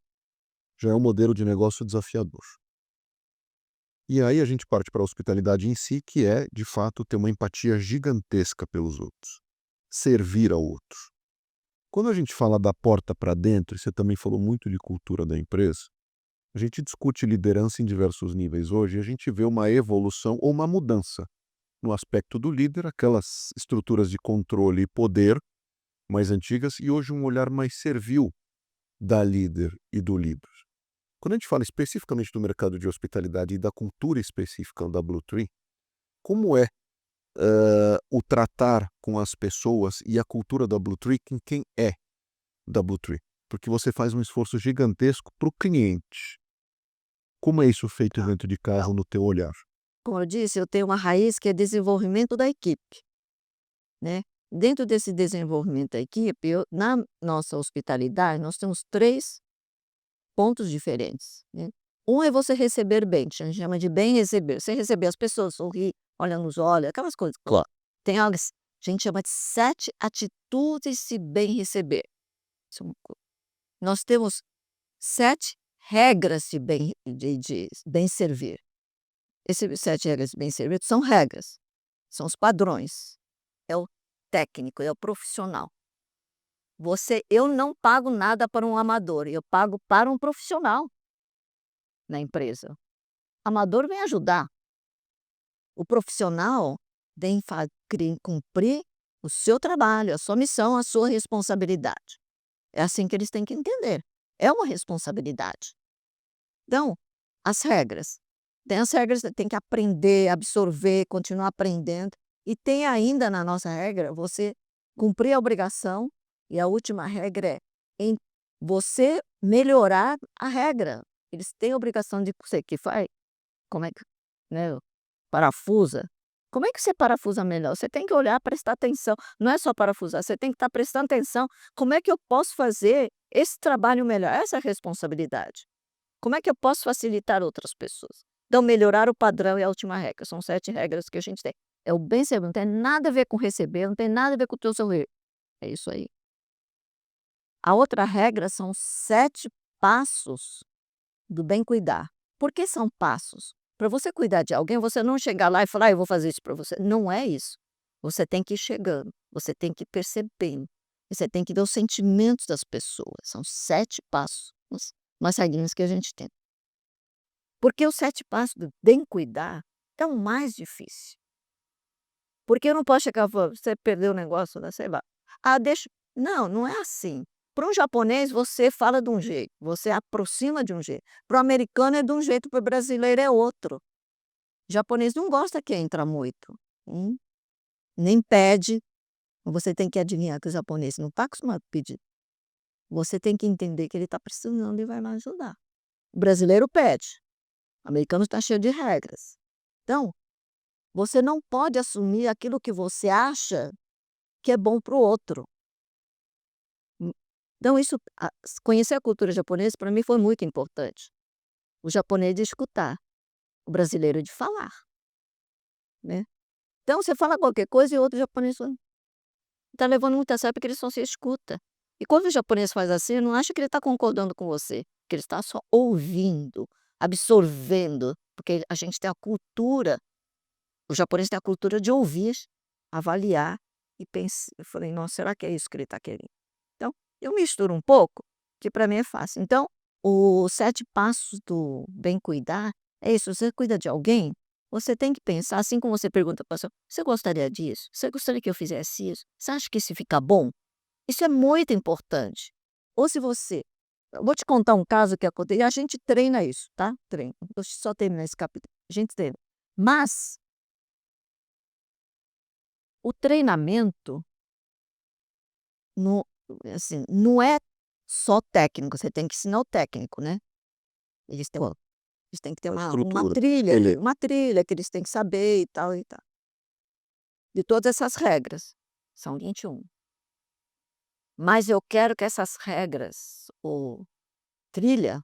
já é um modelo de negócio desafiador. E aí a gente parte para a hospitalidade em si, que é, de fato, ter uma empatia gigantesca pelos outros, servir ao outro. Quando a gente fala da porta para dentro, e você também falou muito de cultura da empresa, a gente discute liderança em diversos níveis hoje e a gente vê uma evolução ou uma mudança no aspecto do líder, aquelas estruturas de controle e poder mais antigas, e hoje um olhar mais servil da líder e do líder. Quando a gente fala especificamente do mercado de hospitalidade e da cultura específica da Blue Tree, como é o tratar com as pessoas e a cultura da Blue Tree com quem é da Blue Tree? Porque você faz um esforço gigantesco para o cliente. Como é isso feito dentro de casa no teu olhar? Como eu disse, eu tenho uma raiz que é desenvolvimento da equipe, né. Dentro desse desenvolvimento da equipe, na nossa hospitalidade, nós temos 3 pontos diferentes, né. Um é você receber bem, que a gente chama de bem receber. Você receber as pessoas, sorrir, olha nos olhos, aquelas coisas. Claro. Tem algo que a gente chama de 7 atitudes de bem receber. Isso é uma co Nós temos 7 regras de bem servir. Esses 7 regras de bem servir são regras, são os padrões, é o técnico, é o profissional. Eu não pago nada para um amador, eu pago para um profissional na empresa. Amador vem ajudar. O profissional vem cumprir o seu trabalho, a sua missão, a sua responsabilidade. É assim que eles têm que entender. É uma responsabilidade. Então, as regras. Tem que aprender, absorver, continuar aprendendo. E tem ainda na nossa regra você cumprir a obrigação, e a última regra é você melhorar a regra. Eles têm a obrigação de você que faz, como é que, né, parafusa. Como é que você parafusa melhor? Você tem que olhar, prestar atenção. Não é só parafusar, você tem que estar prestando atenção. Como é que eu posso fazer esse trabalho melhor? Essa é a responsabilidade. Como é que eu posso facilitar outras pessoas? Então, melhorar o padrão é a última regra. São 7 regras que a gente tem. É o bem servir, não tem nada a ver com receber, não tem nada a ver com o teu sorrir. É isso aí. A outra regra são 7 passos do bem cuidar. Por que são passos? Para você cuidar de alguém, você não chegar lá e falar: "Eu vou fazer isso para você". Não é isso. Você tem que ir chegando, você tem que ir percebendo, você tem que ver os sentimentos das pessoas. São 7 passos, umas regrinhas que a gente tem. Porque os 7 passos do bem cuidar é o mais difícil. Porque eu não posso chegar e falar: "Você perdeu o negócio, né, sei lá. Ah, deixa". Não, não é assim. Para um japonês você fala de um jeito, você aproxima de um jeito. Para o americano é de um jeito, para o brasileiro é outro. O japonês não gosta que entra muito, nem pede. Você tem que adivinhar que o japonês não está acostumado a pedir. Você tem que entender que ele está precisando e vai lá ajudar. O brasileiro pede, o americano está cheio de regras. Então, você não pode assumir aquilo que você acha que é bom para o outro. Hum, então conhecer a cultura japonesa para mim foi muito importante. O japonês de escutar, o brasileiro de falar, né. Então você fala qualquer coisa e o outro japonês está levando muito a sério, porque ele só se escuta. E quando o japonês faz assim, não acha que ele está concordando com você, que ele está só ouvindo, absorvendo, porque a gente tem a cultura, o japonês tem a cultura de ouvir, avaliar e pensar. Eu falei: "Nossa, será que é isso que ele está querendo?". Então, eu misturo um pouco, que para mim é fácil. Então, os 7 passos do bem cuidar é isso: você cuida de alguém, você tem que pensar, assim como você pergunta para a pessoa: "Você gostaria disso? Você gostaria que eu fizesse isso? Você acha que isso fica bom?". Isso é muito importante. Ou se você eu vou te contar um caso que aconteceu e a gente treina isso, tá, treina. Deixa eu só terminar esse capítulo. A gente treina. Mas o treinamento não assim, não é só técnico, você tem que ensinar o técnico, né. Eles têm eles têm que ter A uma estrutura. trilha que eles têm que saber e tal e tal. De todas essas regras, são 21. Mas eu quero que essas regras ou trilha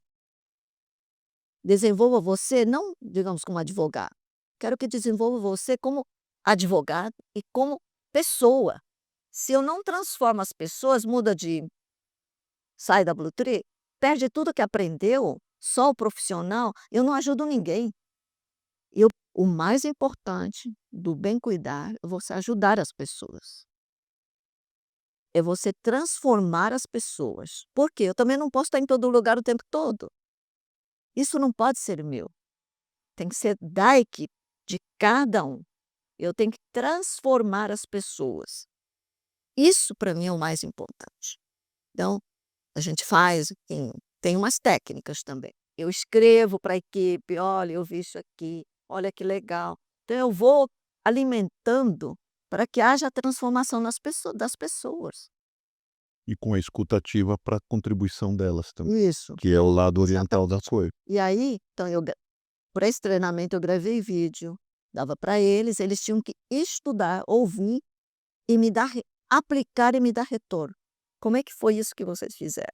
desenvolva você não, digamos, como advogado, quero que desenvolva você como advogado e como pessoa. Se eu não transformo as pessoas, muda de sai da Blue Tree, perde tudo que aprendeu, só o profissional, eu não ajudo ninguém. Eu o mais importante do bem cuidar é você ajudar as pessoas. É você transformar as pessoas. Por quê? Eu também não posso estar em todo lugar o tempo todo. Isso não pode ser meu. Tem que ser da equipe, de cada um. Eu tenho que transformar as pessoas. Isso para mim é o mais importante. Então, a gente faz, tem umas técnicas também. Eu escrevo para a equipe: "Olha, eu vi isso aqui, olha que legal". Então eu vou alimentando para que haja transformação das pessoas. E com a escuta ativa para contribuição delas também, Isso, que é o lado oriental da exatamente. coisa. E aí, então para esse treinamento eu gravei vídeo, dava para eles tinham que estudar, ouvir e me dar aplicar e me dar retorno. "Como é que foi isso que vocês fizeram?".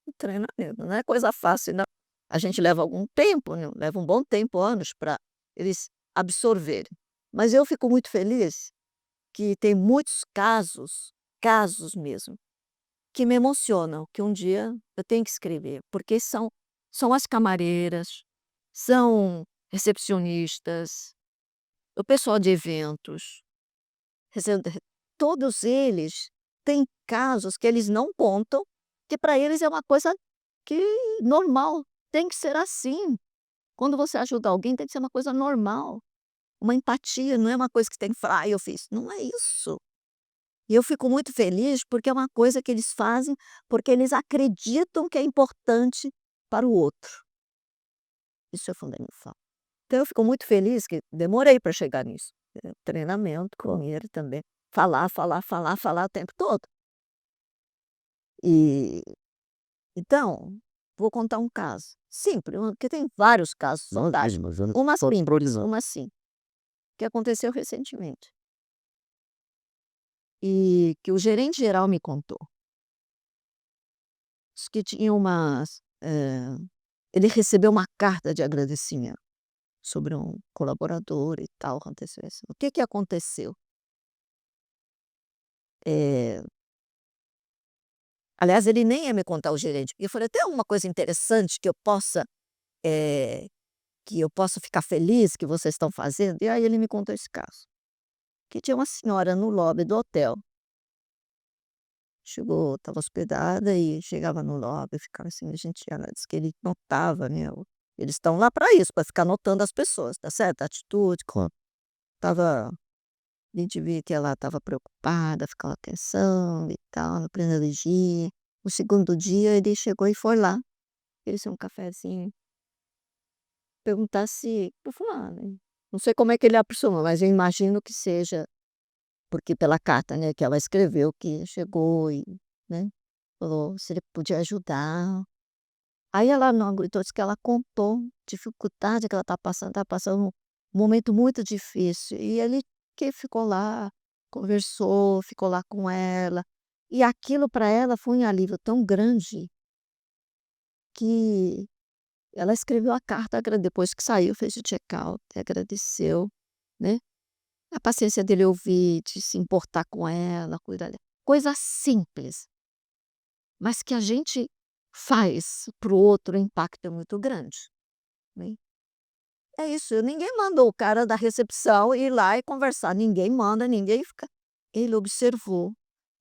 Um treinamento, não é coisa fácil não. A gente leva algum tempo, né, leva um bom tempo, anos, para eles absorverem. Mas eu fico muito feliz que tem muitos casos mesmo, que me emocionam, que um dia eu tenho que escrever, porque são as camareiras, são recepcionistas, o pessoal de eventos, recebe todos eles têm casos que eles não contam, que para eles é uma coisa que normal, tem que ser assim. Quando você ajuda alguém tem que ser uma coisa normal, uma empatia, não é uma coisa que tem que falar: "Ai, eu fiz", não é isso. E eu fico muito feliz porque é uma coisa que eles fazem, porque eles acreditam que é importante para o outro. Isso é fundamental. Então eu fico muito feliz que demorei para chegar nisso, treinamento com ele também, falar, falar, falar, falar o tempo todo. E então, vou contar um caso simples, porque tem vários casos fantásticos. Imagina, já Uma só simples, priorizando. uma sim, que aconteceu recentemente, e que o gerente geral me contou. Diz que tinha ele recebeu uma carta de agradecimento sobre um colaborador e tal, aconteceu isso. O que que aconteceu? Eh, aliás, ele nem ia me contar o gerente, eu falei: "Tem alguma coisa interessante eh, que eu possa ficar feliz que vocês estão fazendo?". E aí ele me contou esse caso, que tinha uma senhora no lobby do hotel, chegou estava hospedada e chegava no lobby, ficava assim, a gente ela disse que ele notava, né, eles estão lá para isso, para ficar notando as pessoas, tá certo? A atitude, Claro. estava a gente via que ela estava preocupada, ficava atenção e tal, no primeiro dia. O segundo dia ele chegou e foi lá, ofereceu um cafezinho, perguntar se por fulano, não sei como é que ele aproximou, mas eu imagino que seja porque pela carta, né, que ela escreveu que chegou e, né, falou se ele podia ajudar. Aí ela não aguentou, disse que ela contou dificuldade que ela tá passando um momento muito difícil, e ele que ficou lá, conversou, ficou lá com ela, e aquilo para ela foi um alívio tão grande, que ela escreveu a carta depois que saiu, fez o check-out, agradeceu, né, a paciência dele ouvir, de se importar com ela, cuidar dela. Coisa simples, mas que a gente faz para o outro, o impacto é muito grande, né. É isso, ninguém mandou o cara da recepção ir lá e conversar, ninguém manda, ninguém fica ele observou,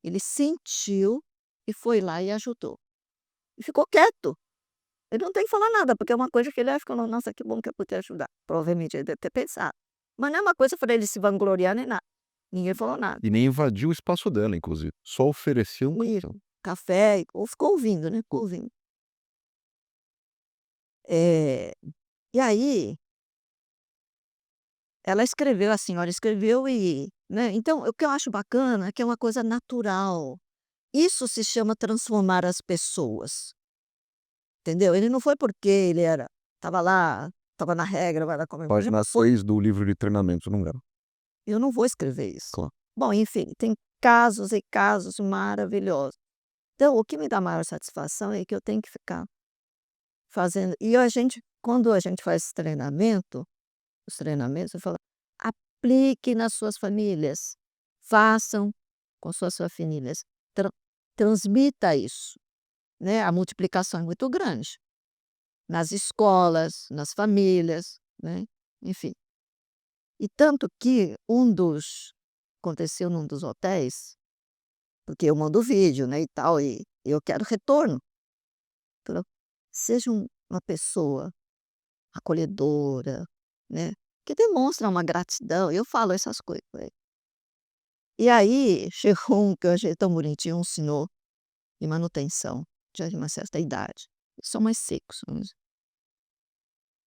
ele sentiu e foi lá e ajudou. E ficou quieto, ele não tem que falar nada, porque é uma coisa que ele falou: "Nossa, que bom que eu pude ajudar". Provavelmente ele deve ter pensado, mas não é uma coisa para ele se vangloriar nem nada, ninguém falou nada. E nem invadiu o espaço dela, inclusive, só ofereceu um Isso, cartão. café, ou ficou ouvindo, né, ficou ouvindo. E aí, ela escreveu, a senhora escreveu e, né, então o que eu acho bacana é que é uma coisa natural. Isso se chama transformar as pessoas, entendeu? Ele não foi porque ele estava lá, estava na regra, vai lá comer. Página 6 do livro de treinamento, não era? Eu não vou escrever isso. Claro. Bom, enfim, tem casos e casos maravilhosos. Então, o que me dá maior satisfação é que eu tenho que ficar fazendo. E a gente, quando a gente faz esse treinamento, os treinamentos, eu falo, aplique nas suas famílias, façam com suas famílias, transmita isso, né? A multiplicação é muito grande nas escolas, nas famílias, né? Enfim. E tanto que aconteceu num dos hotéis, porque eu mando vídeo, né, e tal, e eu quero retorno. Falou: "Seja uma pessoa acolhedora, né, que demonstra uma gratidão", eu falo essas coisas pra ele. E aí chegou que eu achei tão bonitinho, um senhor de manutenção, já de uma certa idade, eles são mais secos,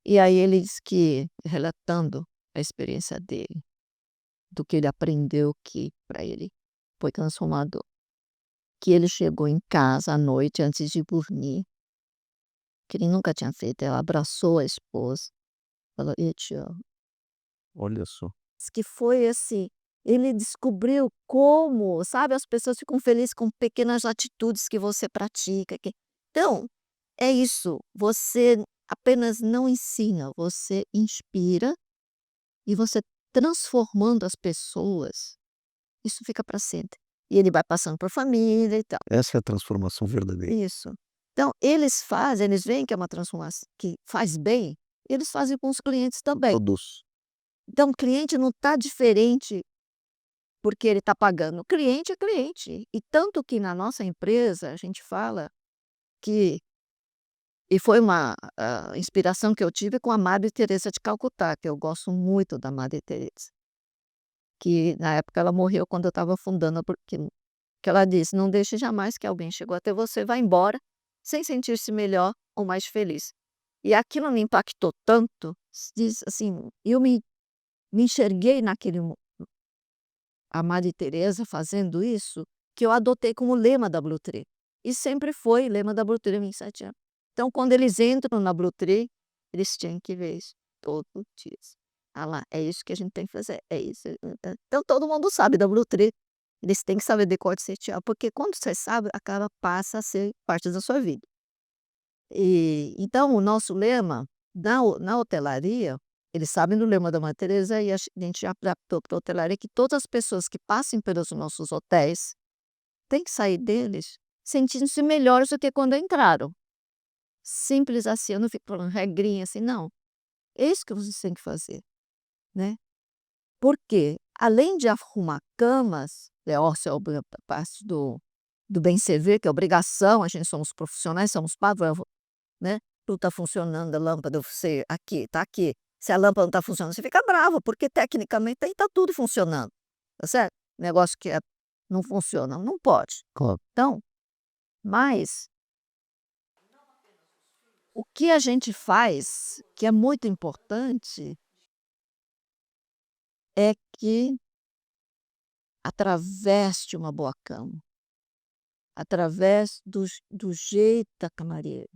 e aí ele disse que, relatando a experiência dele, do que ele aprendeu, que para ele foi transformador, que ele chegou em casa à noite antes de dormir, que ele nunca tinha feito, ela abraçou a esposa, falou: "Eu te amo". Olha só. Diz que foi assim, ele descobriu como, sabe, as pessoas ficam felizes com pequenas atitudes que você pratica, então, é isso, você apenas não ensina, você inspira e você transformando as pessoas, isso fica para sempre. E ele vai passando por família e tal. Essa é a transformação verdadeira. Isso. Então, eles veem que é uma transformação que faz bem, eles fazem com os clientes também. Todos. Então, o cliente não está diferente porque ele está pagando, o cliente é cliente. E tanto que na nossa empresa a gente fala que, e foi uma inspiração que eu tive com a Madre Teresa de Calcutá, que eu gosto muito da Madre Teresa, que na época ela morreu quando eu estava fundando, porque que ela disse: "Não deixe jamais que alguém chegou até você, vá embora sem sentir-se melhor ou mais feliz". E aquilo me impactou tanto, diz assim, eu me enxerguei naquele a Madre Teresa fazendo isso, que eu adotei como lema da Blue Tree. E sempre foi lema da Blue Tree, 27 anos. Então, quando eles entram na Blue Tree, eles tinham que ver isso todos os dias. Ah lá, é isso que a gente tem que fazer, é isso. Então, todo mundo sabe da Blue Tree. Eles têm que saber decor de certear, porque quando você sabe, aquela passa a ser parte da sua vida. E então o nosso lema na hotelaria, eles sabem do lema da Mãe Teresa e a gente já adaptou para a hotelaria que todas as pessoas que passem pelos nossos hotéis têm que sair deles sentindo-se melhores do que quando entraram. Simples assim, eu não fico falando regrinha assim, não. É isso que vocês têm que fazer, né. Porque além de arrumar camas, ócio é parte do bem servir, que é obrigação, a gente somos profissionais, somos pagos, né, tudo está funcionando, a lâmpada, você aqui, está aqui. Se a lâmpada não está funcionando, você fica bravo, porque tecnicamente aí está tudo funcionando, tá certo? Negócio que não funciona, não pode. Claro. Então, mas o que a gente faz, que é muito importante, é que através de uma boa cama, através do jeito da camareira,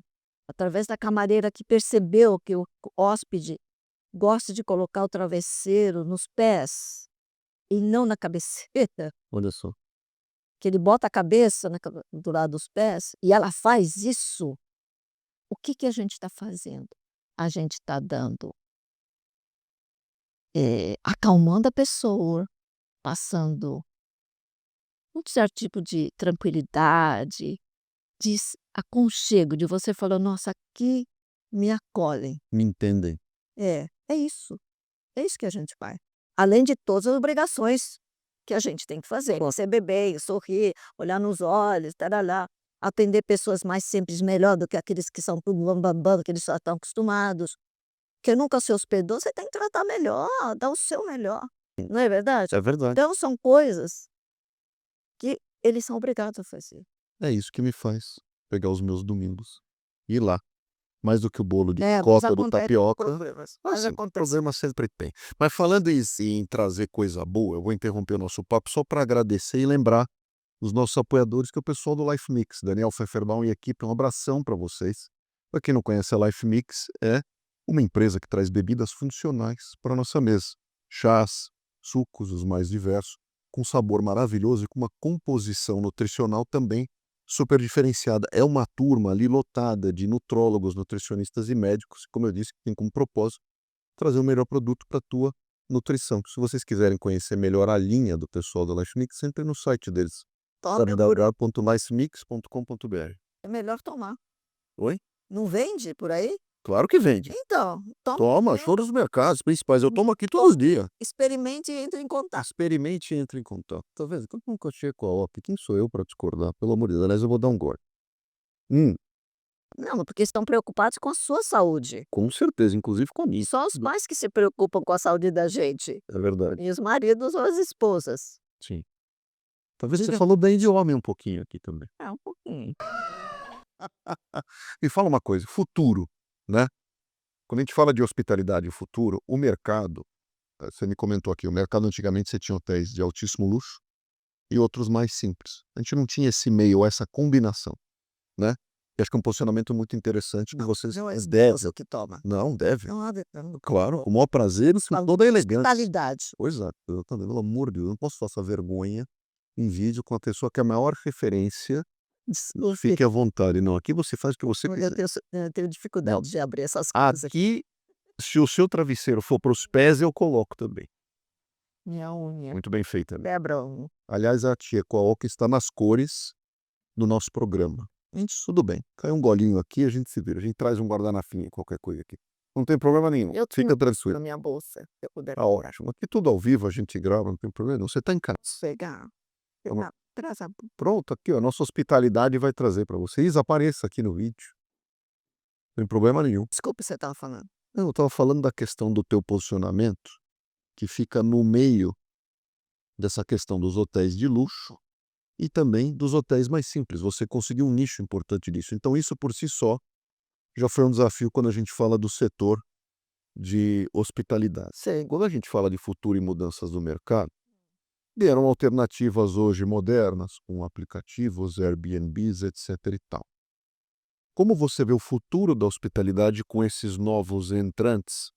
através da camareira que percebeu que o hóspede gosta de colocar o travesseiro nos pés e não na cabeceira, Olha só. que ele bota a cabeça do lado dos pés, e ela faz isso, o que que a gente está fazendo? A gente está dando, acalmando a pessoa, passando um certo tipo de tranquilidade, de aconchego, de você falar: "Nossa, aqui me acolhem". Me entendem. É isso. É isso que a gente faz. Além de todas as obrigações que a gente tem que fazer. Receber bem, sorrir, olhar nos olhos, tarará, atender pessoas mais simples melhor do que aqueles que são tudo bam que eles só estão acostumados. Quem nunca se hospedou, você tem que tratar melhor, dar o seu melhor. Não é verdade? É verdade. Então são coisas que eles são obrigados a fazer. É isso que me faz pegar os meus domingos e ir lá. Mais do que o bolo de Mas cocada ou acontece tapioca. problemas, mas Assim, acontece. problema sempre tem. Mas falando em trazer coisa boa, eu vou interromper o nosso papo só para agradecer e lembrar os nossos apoiadores, que é o pessoal do Life Mix, Daniel Pfefferbaum e equipe, um abração para vocês. Para quem não conhece, a Life Mix é uma empresa que traz bebidas funcionais para a nossa mesa. Chás, sucos, os mais diversos, com sabor maravilhoso e com uma composição nutricional também super diferenciada. É uma turma ali lotada de nutrólogos, nutricionistas e médicos, como eu disse, que tem como propósito trazer o melhor produto para a tua nutrição. Se vocês quiserem conhecer melhor a linha do pessoal da Life Mix, entre no site deles, Tome por www.licemix.com.br. é melhor tomar. Oi? Não vende por aí? Claro que vende. Então, toma Toma, primeiro, todos os mercados principais. Eu tomo aqui todos os dias. experimente e entre em contato. Experimente e entre em contato. Tá vendo? Eu nunca achei com a OP. Quem sou eu para discordar? Pelo amor de Deus. Aliás, eu vou dar um gole. Não, porque estão preocupados com a sua saúde. Com certeza, inclusive com a minha. Só os pais que se preocupam com a saúde da gente, É verdade. e os maridos ou as esposas. Sim. Talvez você Diga. falou bem de homem um pouquinho aqui também. É, um pouquinho. Me fala uma coisa, futuro, né? Quando a gente fala de hospitalidade e futuro, o mercado, você me comentou aqui, o mercado antigamente você tinha hotéis de altíssimo luxo e outros mais simples. A gente não tinha esse meio, essa combinação, né? E acho que é um posicionamento muito interessante que vocês Não é devem. o que toma. Não, deve. Não há Claro, com o maior prazer e com toda a elegância. hospitalidade. Pois é, exatamente. Pelo amor de Deus, eu não posso passar vergonha em vídeo com a pessoa que é a maior referência. Fique à vontade. Não, aqui você faz o que você quiser. Eu tenho dificuldade de abrir essas coisas aqui. Aqui, se o seu travesseiro for para os pés, eu coloco também. Minha unha. Muito bem feita. Quebra a unha. Aliás, a tia Coaoca está nas cores do nosso programa. Gente, tudo bem. Cai um golinho aqui, a gente se vira. A gente traz um guardanafinho, qualquer coisa aqui. Não tem problema nenhum. Eu tenho Fica na tranquilo. minha bolsa, se eu puder Tá ótimo. Aqui tudo ao vivo, a gente grava, não tem problema nenhum. Você está em casa. pegar. Vamos. Traz a Pronto, aqui, ó. Nossa hospitalidade vai trazer para vocês. Apareça aqui no vídeo. Não tem problema nenhum. desculpa, você estava falando. Não, eu estava falando da questão do teu posicionamento, que fica no meio dessa questão dos hotéis de luxo e também dos hotéis mais simples. Você conseguiu um nicho importante disso. Então, isso por si só já foi um desafio quando a gente fala do setor de hospitalidade. Sim. Quando a gente fala de futuro e mudanças do mercado, vieram alternativas hoje modernas, com aplicativos, Airbnbs, etc. e tal. Como você vê o futuro da hospitalidade com esses novos entrantes?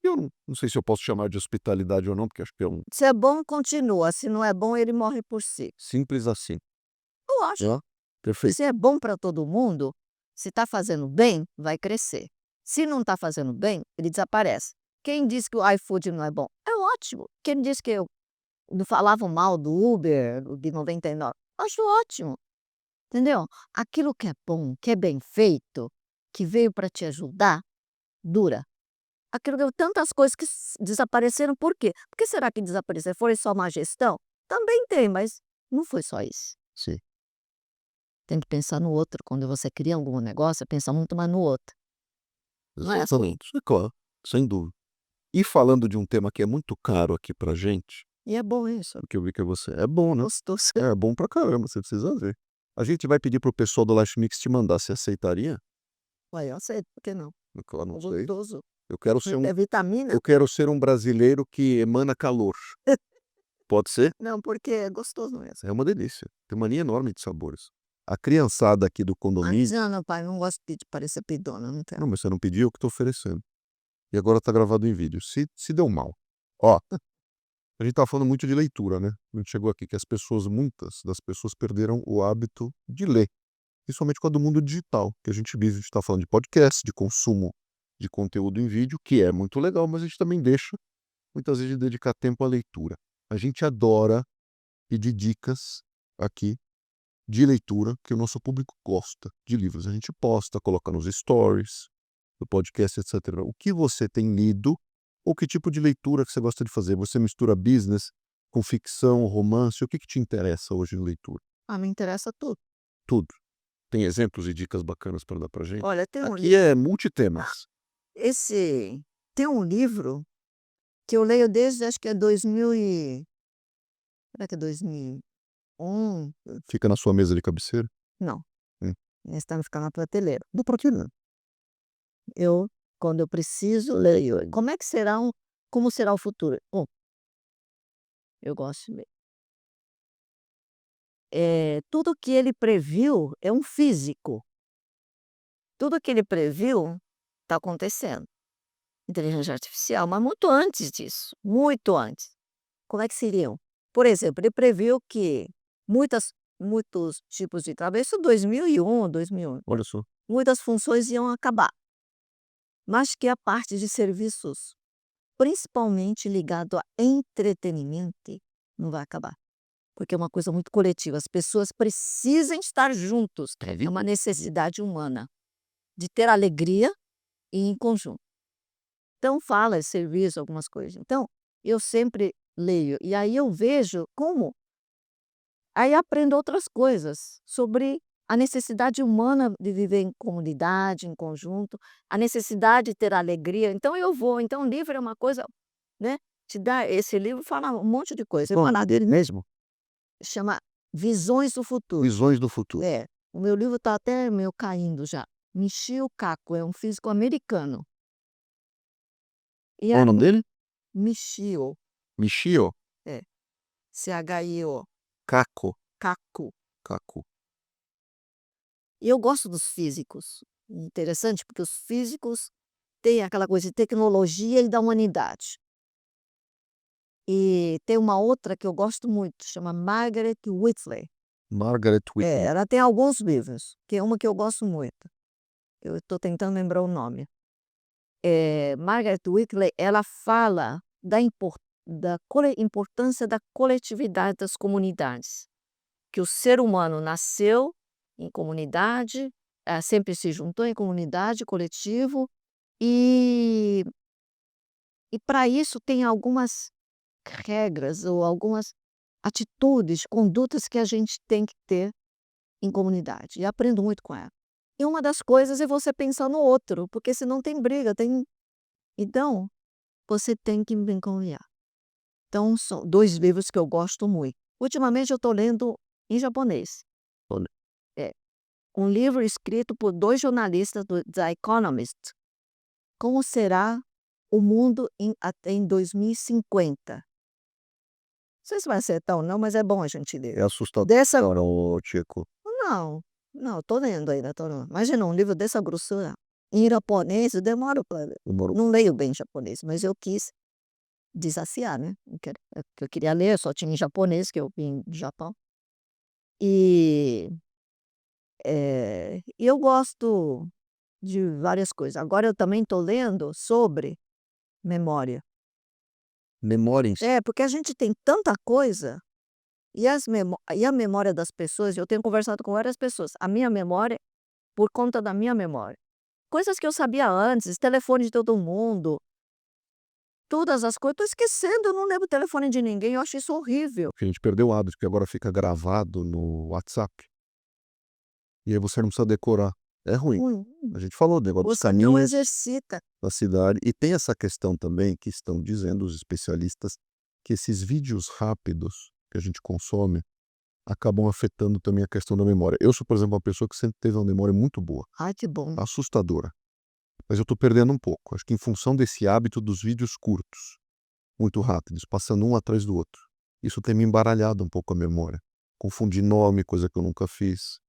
Eu não sei se eu posso chamar de hospitalidade ou não, porque acho que é um Se é bom, continua. Se não é bom, ele morre por si. simples assim. Eu acho. Ó, perfeito. Se é bom para todo mundo, se está fazendo bem, vai crescer. Se não está fazendo bem, ele desaparece. Quem diz que o iFood não é bom? É ótimo. Quem diz que eu não falavam mal do Uber, de 99? Acho ótimo. Entendeu? Aquilo que é bom, que é bem feito, que veio para te ajudar, dura. Aquilo que tantas coisas que desapareceram, por quê? Por que será que desapareceram? Foi só má gestão? Também tem, mas não foi só isso. Sim. Tem que pensar no outro. Quando você cria algum negócio, pensa muito mais no outro. Não é assim? Exatamente. É claro, sem dúvida. E falando de um tema que é muito caro aqui pra gente, E é bom isso. porque eu vi que você é bom, né? Gostoso. É bom pra caramba, você precisa ver. A gente vai pedir pro pessoal do Life Mix te mandar, você aceitaria? Ué, eu aceito, por que não? Claro, não É sei. gostoso. Eu quero ser É vitamina? eu quero ser um brasileiro que emana calor. Pode ser? Não, porque é gostoso mesmo. É uma delícia. Tem mania enorme de sabores. A criançada aqui do condomínio. Não, pai, não gosto de parecer pedona, não quero. Não, mas você não pediu, eu que estou oferecendo. E agora está gravado em vídeo. Se deu mal. Ó, a gente está falando muito de leitura, né? A gente chegou aqui que muitas das pessoas perderam o hábito de ler. Principalmente com a do mundo digital, que a gente vive. A gente está falando de podcast, de consumo de conteúdo em vídeo, que é muito legal, mas a gente também deixa, muitas vezes, de dedicar tempo à leitura. A gente adora pedir dicas aqui de leitura, que o nosso público gosta de livros. A gente posta, coloca nos stories, no podcast, etc. O que você tem lido ou que tipo de leitura que você gosta de fazer? Você mistura business com ficção, romance? O que te interessa hoje em leitura? Me interessa tudo. Tudo. Tem exemplos e dicas bacanas para dar pra gente? Olha, tem um Aqui é multitemas. Tem um livro que eu leio desde, acho que é 2000 e será que é 2001? Fica na sua mesa de cabeceira? Não. Hum. Esse tá ficando na prateleira. Não, por que não? Eu, quando eu preciso, leio. Como será o futuro? Bom, eu gosto de ler. Tudo que ele previu é um físico. Tudo que ele previu está acontecendo. Inteligência artificial, mas muito antes disso, muito antes. Como é que seriam? Por exemplo, ele previu que muitos tipos de trabalho, isso 2001, Olha só. muitas funções iam acabar, mas que a parte de serviços, principalmente ligado a entretenimento, não vai acabar, porque é uma coisa muito coletiva, as pessoas precisam estar juntos, é uma necessidade humana, de ter alegria e em conjunto. Então fala de serviço, algumas coisas. Então, eu sempre leio, e aí eu vejo como aí aprendo outras coisas sobre a necessidade humana de viver em comunidade, em conjunto, a necessidade de ter alegria. Então então o livro é uma coisa, né, esse livro fala um monte de coisa. Eu vou falar dele mesmo. Chama Visões do Futuro. Visões do futuro. O meu livro está até meio caindo já. Michio Kaku é um físico americano. E Qual o nome dele? Michio, Michio Chio, Kaku. Kaku. Kaku. E eu gosto dos físicos. Interessante, porque os físicos têm aquela coisa de tecnologia e da humanidade. E tem uma outra que eu gosto muito, chama Margaret Whitley. Margaret Whitney. Ela tem alguns livros, que é uma que eu gosto muito. Eu estou tentando lembrar o nome. Margaret Whitley, ela fala da importância da coletividade das comunidades. Que o ser humano nasceu em comunidade, sempre se juntou em comunidade, coletivo, e para isso tem algumas regras ou algumas atitudes, condutas que a gente tem que ter em comunidade, e aprendo muito com ela. E uma das coisas é você pensar no outro, porque senão tem briga, então, você tem que brincar. Então, são 2 livros que eu gosto muito. Ultimamente eu estou lendo em japonês. Olha. Um livro escrito por 2 jornalistas do The Economist. Como será o mundo até em 2050? Não sei se vai acertar ou não, mas é bom a gente ler. É assustador, Dessa ô Chico. Não, estou lendo ainda, tô lendo. Imagina um livro dessa grossura. Em japonês, eu demoro para ler. Demorou. Não leio bem japonês, mas eu quis desafiar, né? Eu queria ler, só tinha em japonês, que eu vim do Japão. E eu gosto de várias coisas. Agora eu também estou lendo sobre memória. Memória em si. Porque a gente tem tanta coisa, e a memória das pessoas, eu tenho conversado com várias pessoas, a minha memória, por conta da minha memória. Coisas que eu sabia antes, telefone de todo mundo, todas as coisas, estou esquecendo, eu não lembro o telefone de ninguém, eu acho isso horrível. Porque a gente perdeu o hábito, que agora fica gravado no WhatsApp. E aí você não precisa decorar. É ruim. A gente falou do negócio dos Você não caminhos exercita. da cidade. E tem essa questão também que estão dizendo os especialistas, que esses vídeos rápidos que a gente consome acabam afetando também a questão da memória. Eu sou, por exemplo, uma pessoa que sempre teve uma memória muito boa, Ai, que bom. assustadora. Mas eu estou perdendo um pouco. Acho que em função desse hábito dos vídeos curtos, muito rápidos, passando um atrás do outro. Isso tem me embaralhado um pouco a memória. Confundir nome, coisa que eu nunca fiz.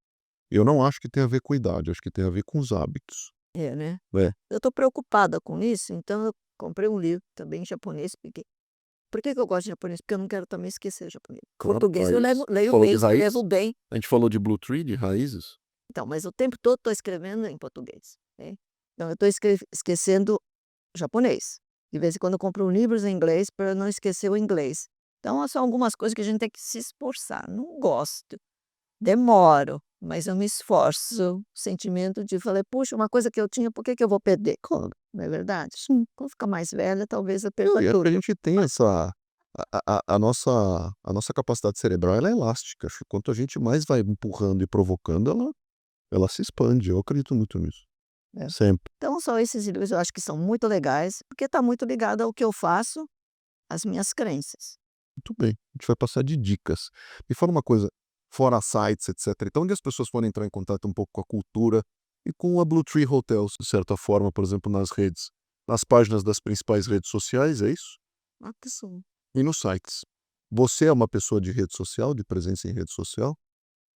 Eu não acho que tem a ver com idade, acho que tem a ver com os hábitos. Né? É. Eu estou preocupada com isso, então eu comprei um livro também em japonês, porque por que eu gosto de japonês? Porque eu não quero também esquecer japonês. Claro, Português eu mas leio falou bem, de raiz? escrevo bem. A gente falou de Blue Tree, de raízes. Então, mas o tempo todo estou escrevendo em português, né? Então eu estou esquecendo japonês. De vez em quando eu compro livros em inglês para não esquecer o inglês. Então são algumas coisas que a gente tem que se esforçar. Não gosto, demoro, mas eu me esforço. O sentimento de falar, puxa, uma coisa que eu tinha, por que eu vou perder? Como? Não é verdade? Quando ficar mais velha, talvez eu perca E é tudo. porque a gente tem essa... A nossa capacidade cerebral ela é elástica. Acho que quanto a gente mais vai empurrando e provocando, ela se expande. Eu acredito muito nisso. É. Sempre. Então, só esses livros eu acho que são muito legais, porque está muito ligado ao que eu faço, às minhas crenças. Muito bem. A gente vai passar de dicas. Me fala uma coisa. fora sites, etc. Então, onde as pessoas podem entrar em contato um pouco com a cultura e com a Blue Tree Hotels, de certa forma, por exemplo, nas redes, nas páginas das principais redes sociais, é isso? Aqui sim. E nos sites. Você é uma pessoa de rede social, de presença em rede social?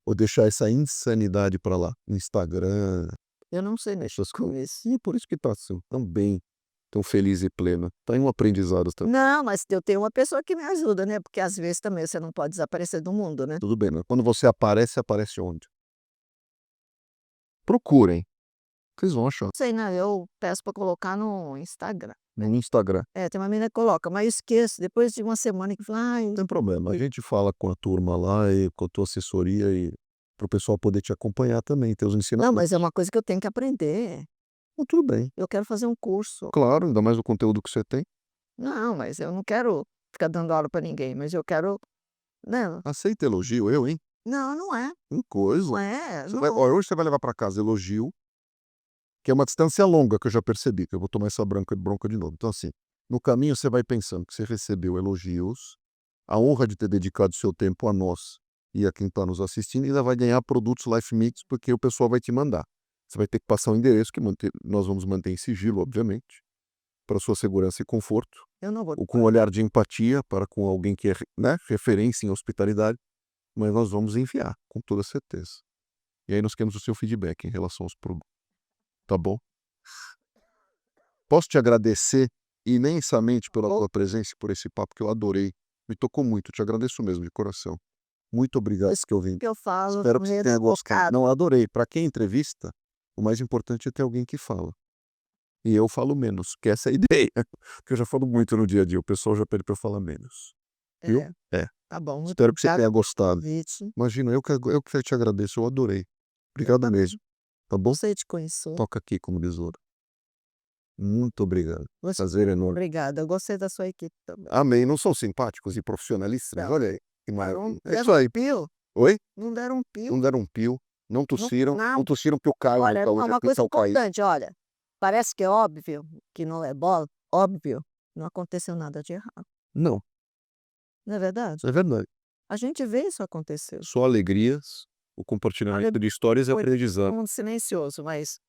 Ou deixar essa insanidade para lá? Instagram, Eu não sei mexer essas com coisas. isso. E por isso que está assim, tão bem, tão feliz e plena. Está em um aprendizado também. Não, mas eu tenho uma pessoa que me ajuda, né, porque às vezes também você não pode desaparecer do mundo, né. Tudo bem, né? Quando você aparece, aparece onde? Procurem. Vocês vão achar. Sei, né, eu peço para colocar no Instagram. No Instagram. É, tem uma menina que coloca, mas eu esqueço, depois de uma semana que fala: "Ai". Não tem problema. A gente fala com a turma lá e com a tua assessoria e para o pessoal poder te acompanhar também, ter os Não, ensinamentos. mas é uma coisa que eu tenho que aprender. Então, tudo bem. Eu quero fazer um curso. Claro, ainda mais o conteúdo que você tem. Não, mas eu não quero ficar dando aula para ninguém, mas eu quero, né. Aceita elogio, eu, hein? Não, não é, Que coisa. não é, Você não vai, ó, hoje você vai levar para casa elogio, que é uma distância longa que eu já percebi, que eu vou tomar essa bronca de novo. Então, assim, no caminho você vai pensando que você recebeu elogios, a honra de ter dedicado seu tempo a nós e a quem está nos assistindo, e ainda vai ganhar produtos Life Mix, porque o pessoal vai te mandar. Você vai ter que passar o endereço, que nós vamos manter em sigilo, obviamente, para sua segurança e conforto, eu não vou. ou com um olhar de empatia para com alguém que é, né, referência em hospitalidade, mas nós vamos enviar, com toda certeza. E aí nós queremos o seu feedback em relação aos produtos, tá bom? Posso te agradecer imensamente pela tua presença e por esse papo que eu adorei. Me tocou muito, te agradeço mesmo, de coração. Muito obrigado por ter ouvido. Que eu falo Espero que você tenha gostado. focado. Não, adorei. Para quem entrevista, o mais importante é ter alguém que fala. E eu falo menos, que essa é a ideia. Porque eu já falo muito no dia a dia, o pessoal já pede para eu falar menos. Viu? É, É. tá bom, muito Espero que você obrigada tenha pelo gostado. convite. Imagina, eu que te agradeço, eu adorei. Obrigado também. mesmo. Tá bom? Gostei de conhecer. Toca aqui como besouro. Muito obrigado. Você Prazer enorme. obrigada, eu gostei da sua equipe também. Amém. Não são simpáticos e profissionalistas? Não. Olha aí, que Não maravilha. É deram isso aí. pio, Oi? não deram pio. Não deram um pio, não tossiram, não. não tossiram porque o Caio não Olha, tá hoje uma aqui, coisa tá o Caio. importante, olha, parece que é óbvio, que não é óbvio, não aconteceu nada de errado, Não, não é verdade? isso é verdade. A gente vê isso acontecer. Só alegrias, o compartilhamento de histórias e Foi aprendizado. muito silencioso, mas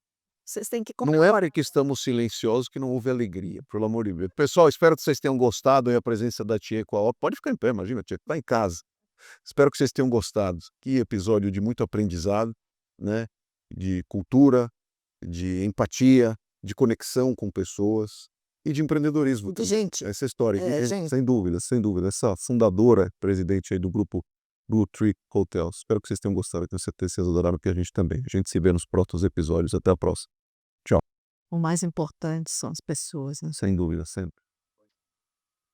vocês têm que Não é porque estamos silenciosos que não houve alegria, pelo amor de Deus. Pessoal, espero que vocês tenham gostado aí a presença da Tia com a Ó. Pode ficar em pé, imagina, Tia, tá em casa. Espero que vocês tenham gostado. Que episódio de muito aprendizado, né? De cultura, de empatia, de conexão com pessoas e de empreendedorismo. de gente. Essa história, Gente. sem dúvida, sem dúvida. Essa fundadora, presidente aí do grupo Blue Tree Hotels. Espero que vocês tenham gostado. Tenho certeza que vocês adoraram, que a gente também. A gente se vê nos próximos episódios. Até a próxima. O mais importante são as pessoas, né? Sem dúvida, sempre.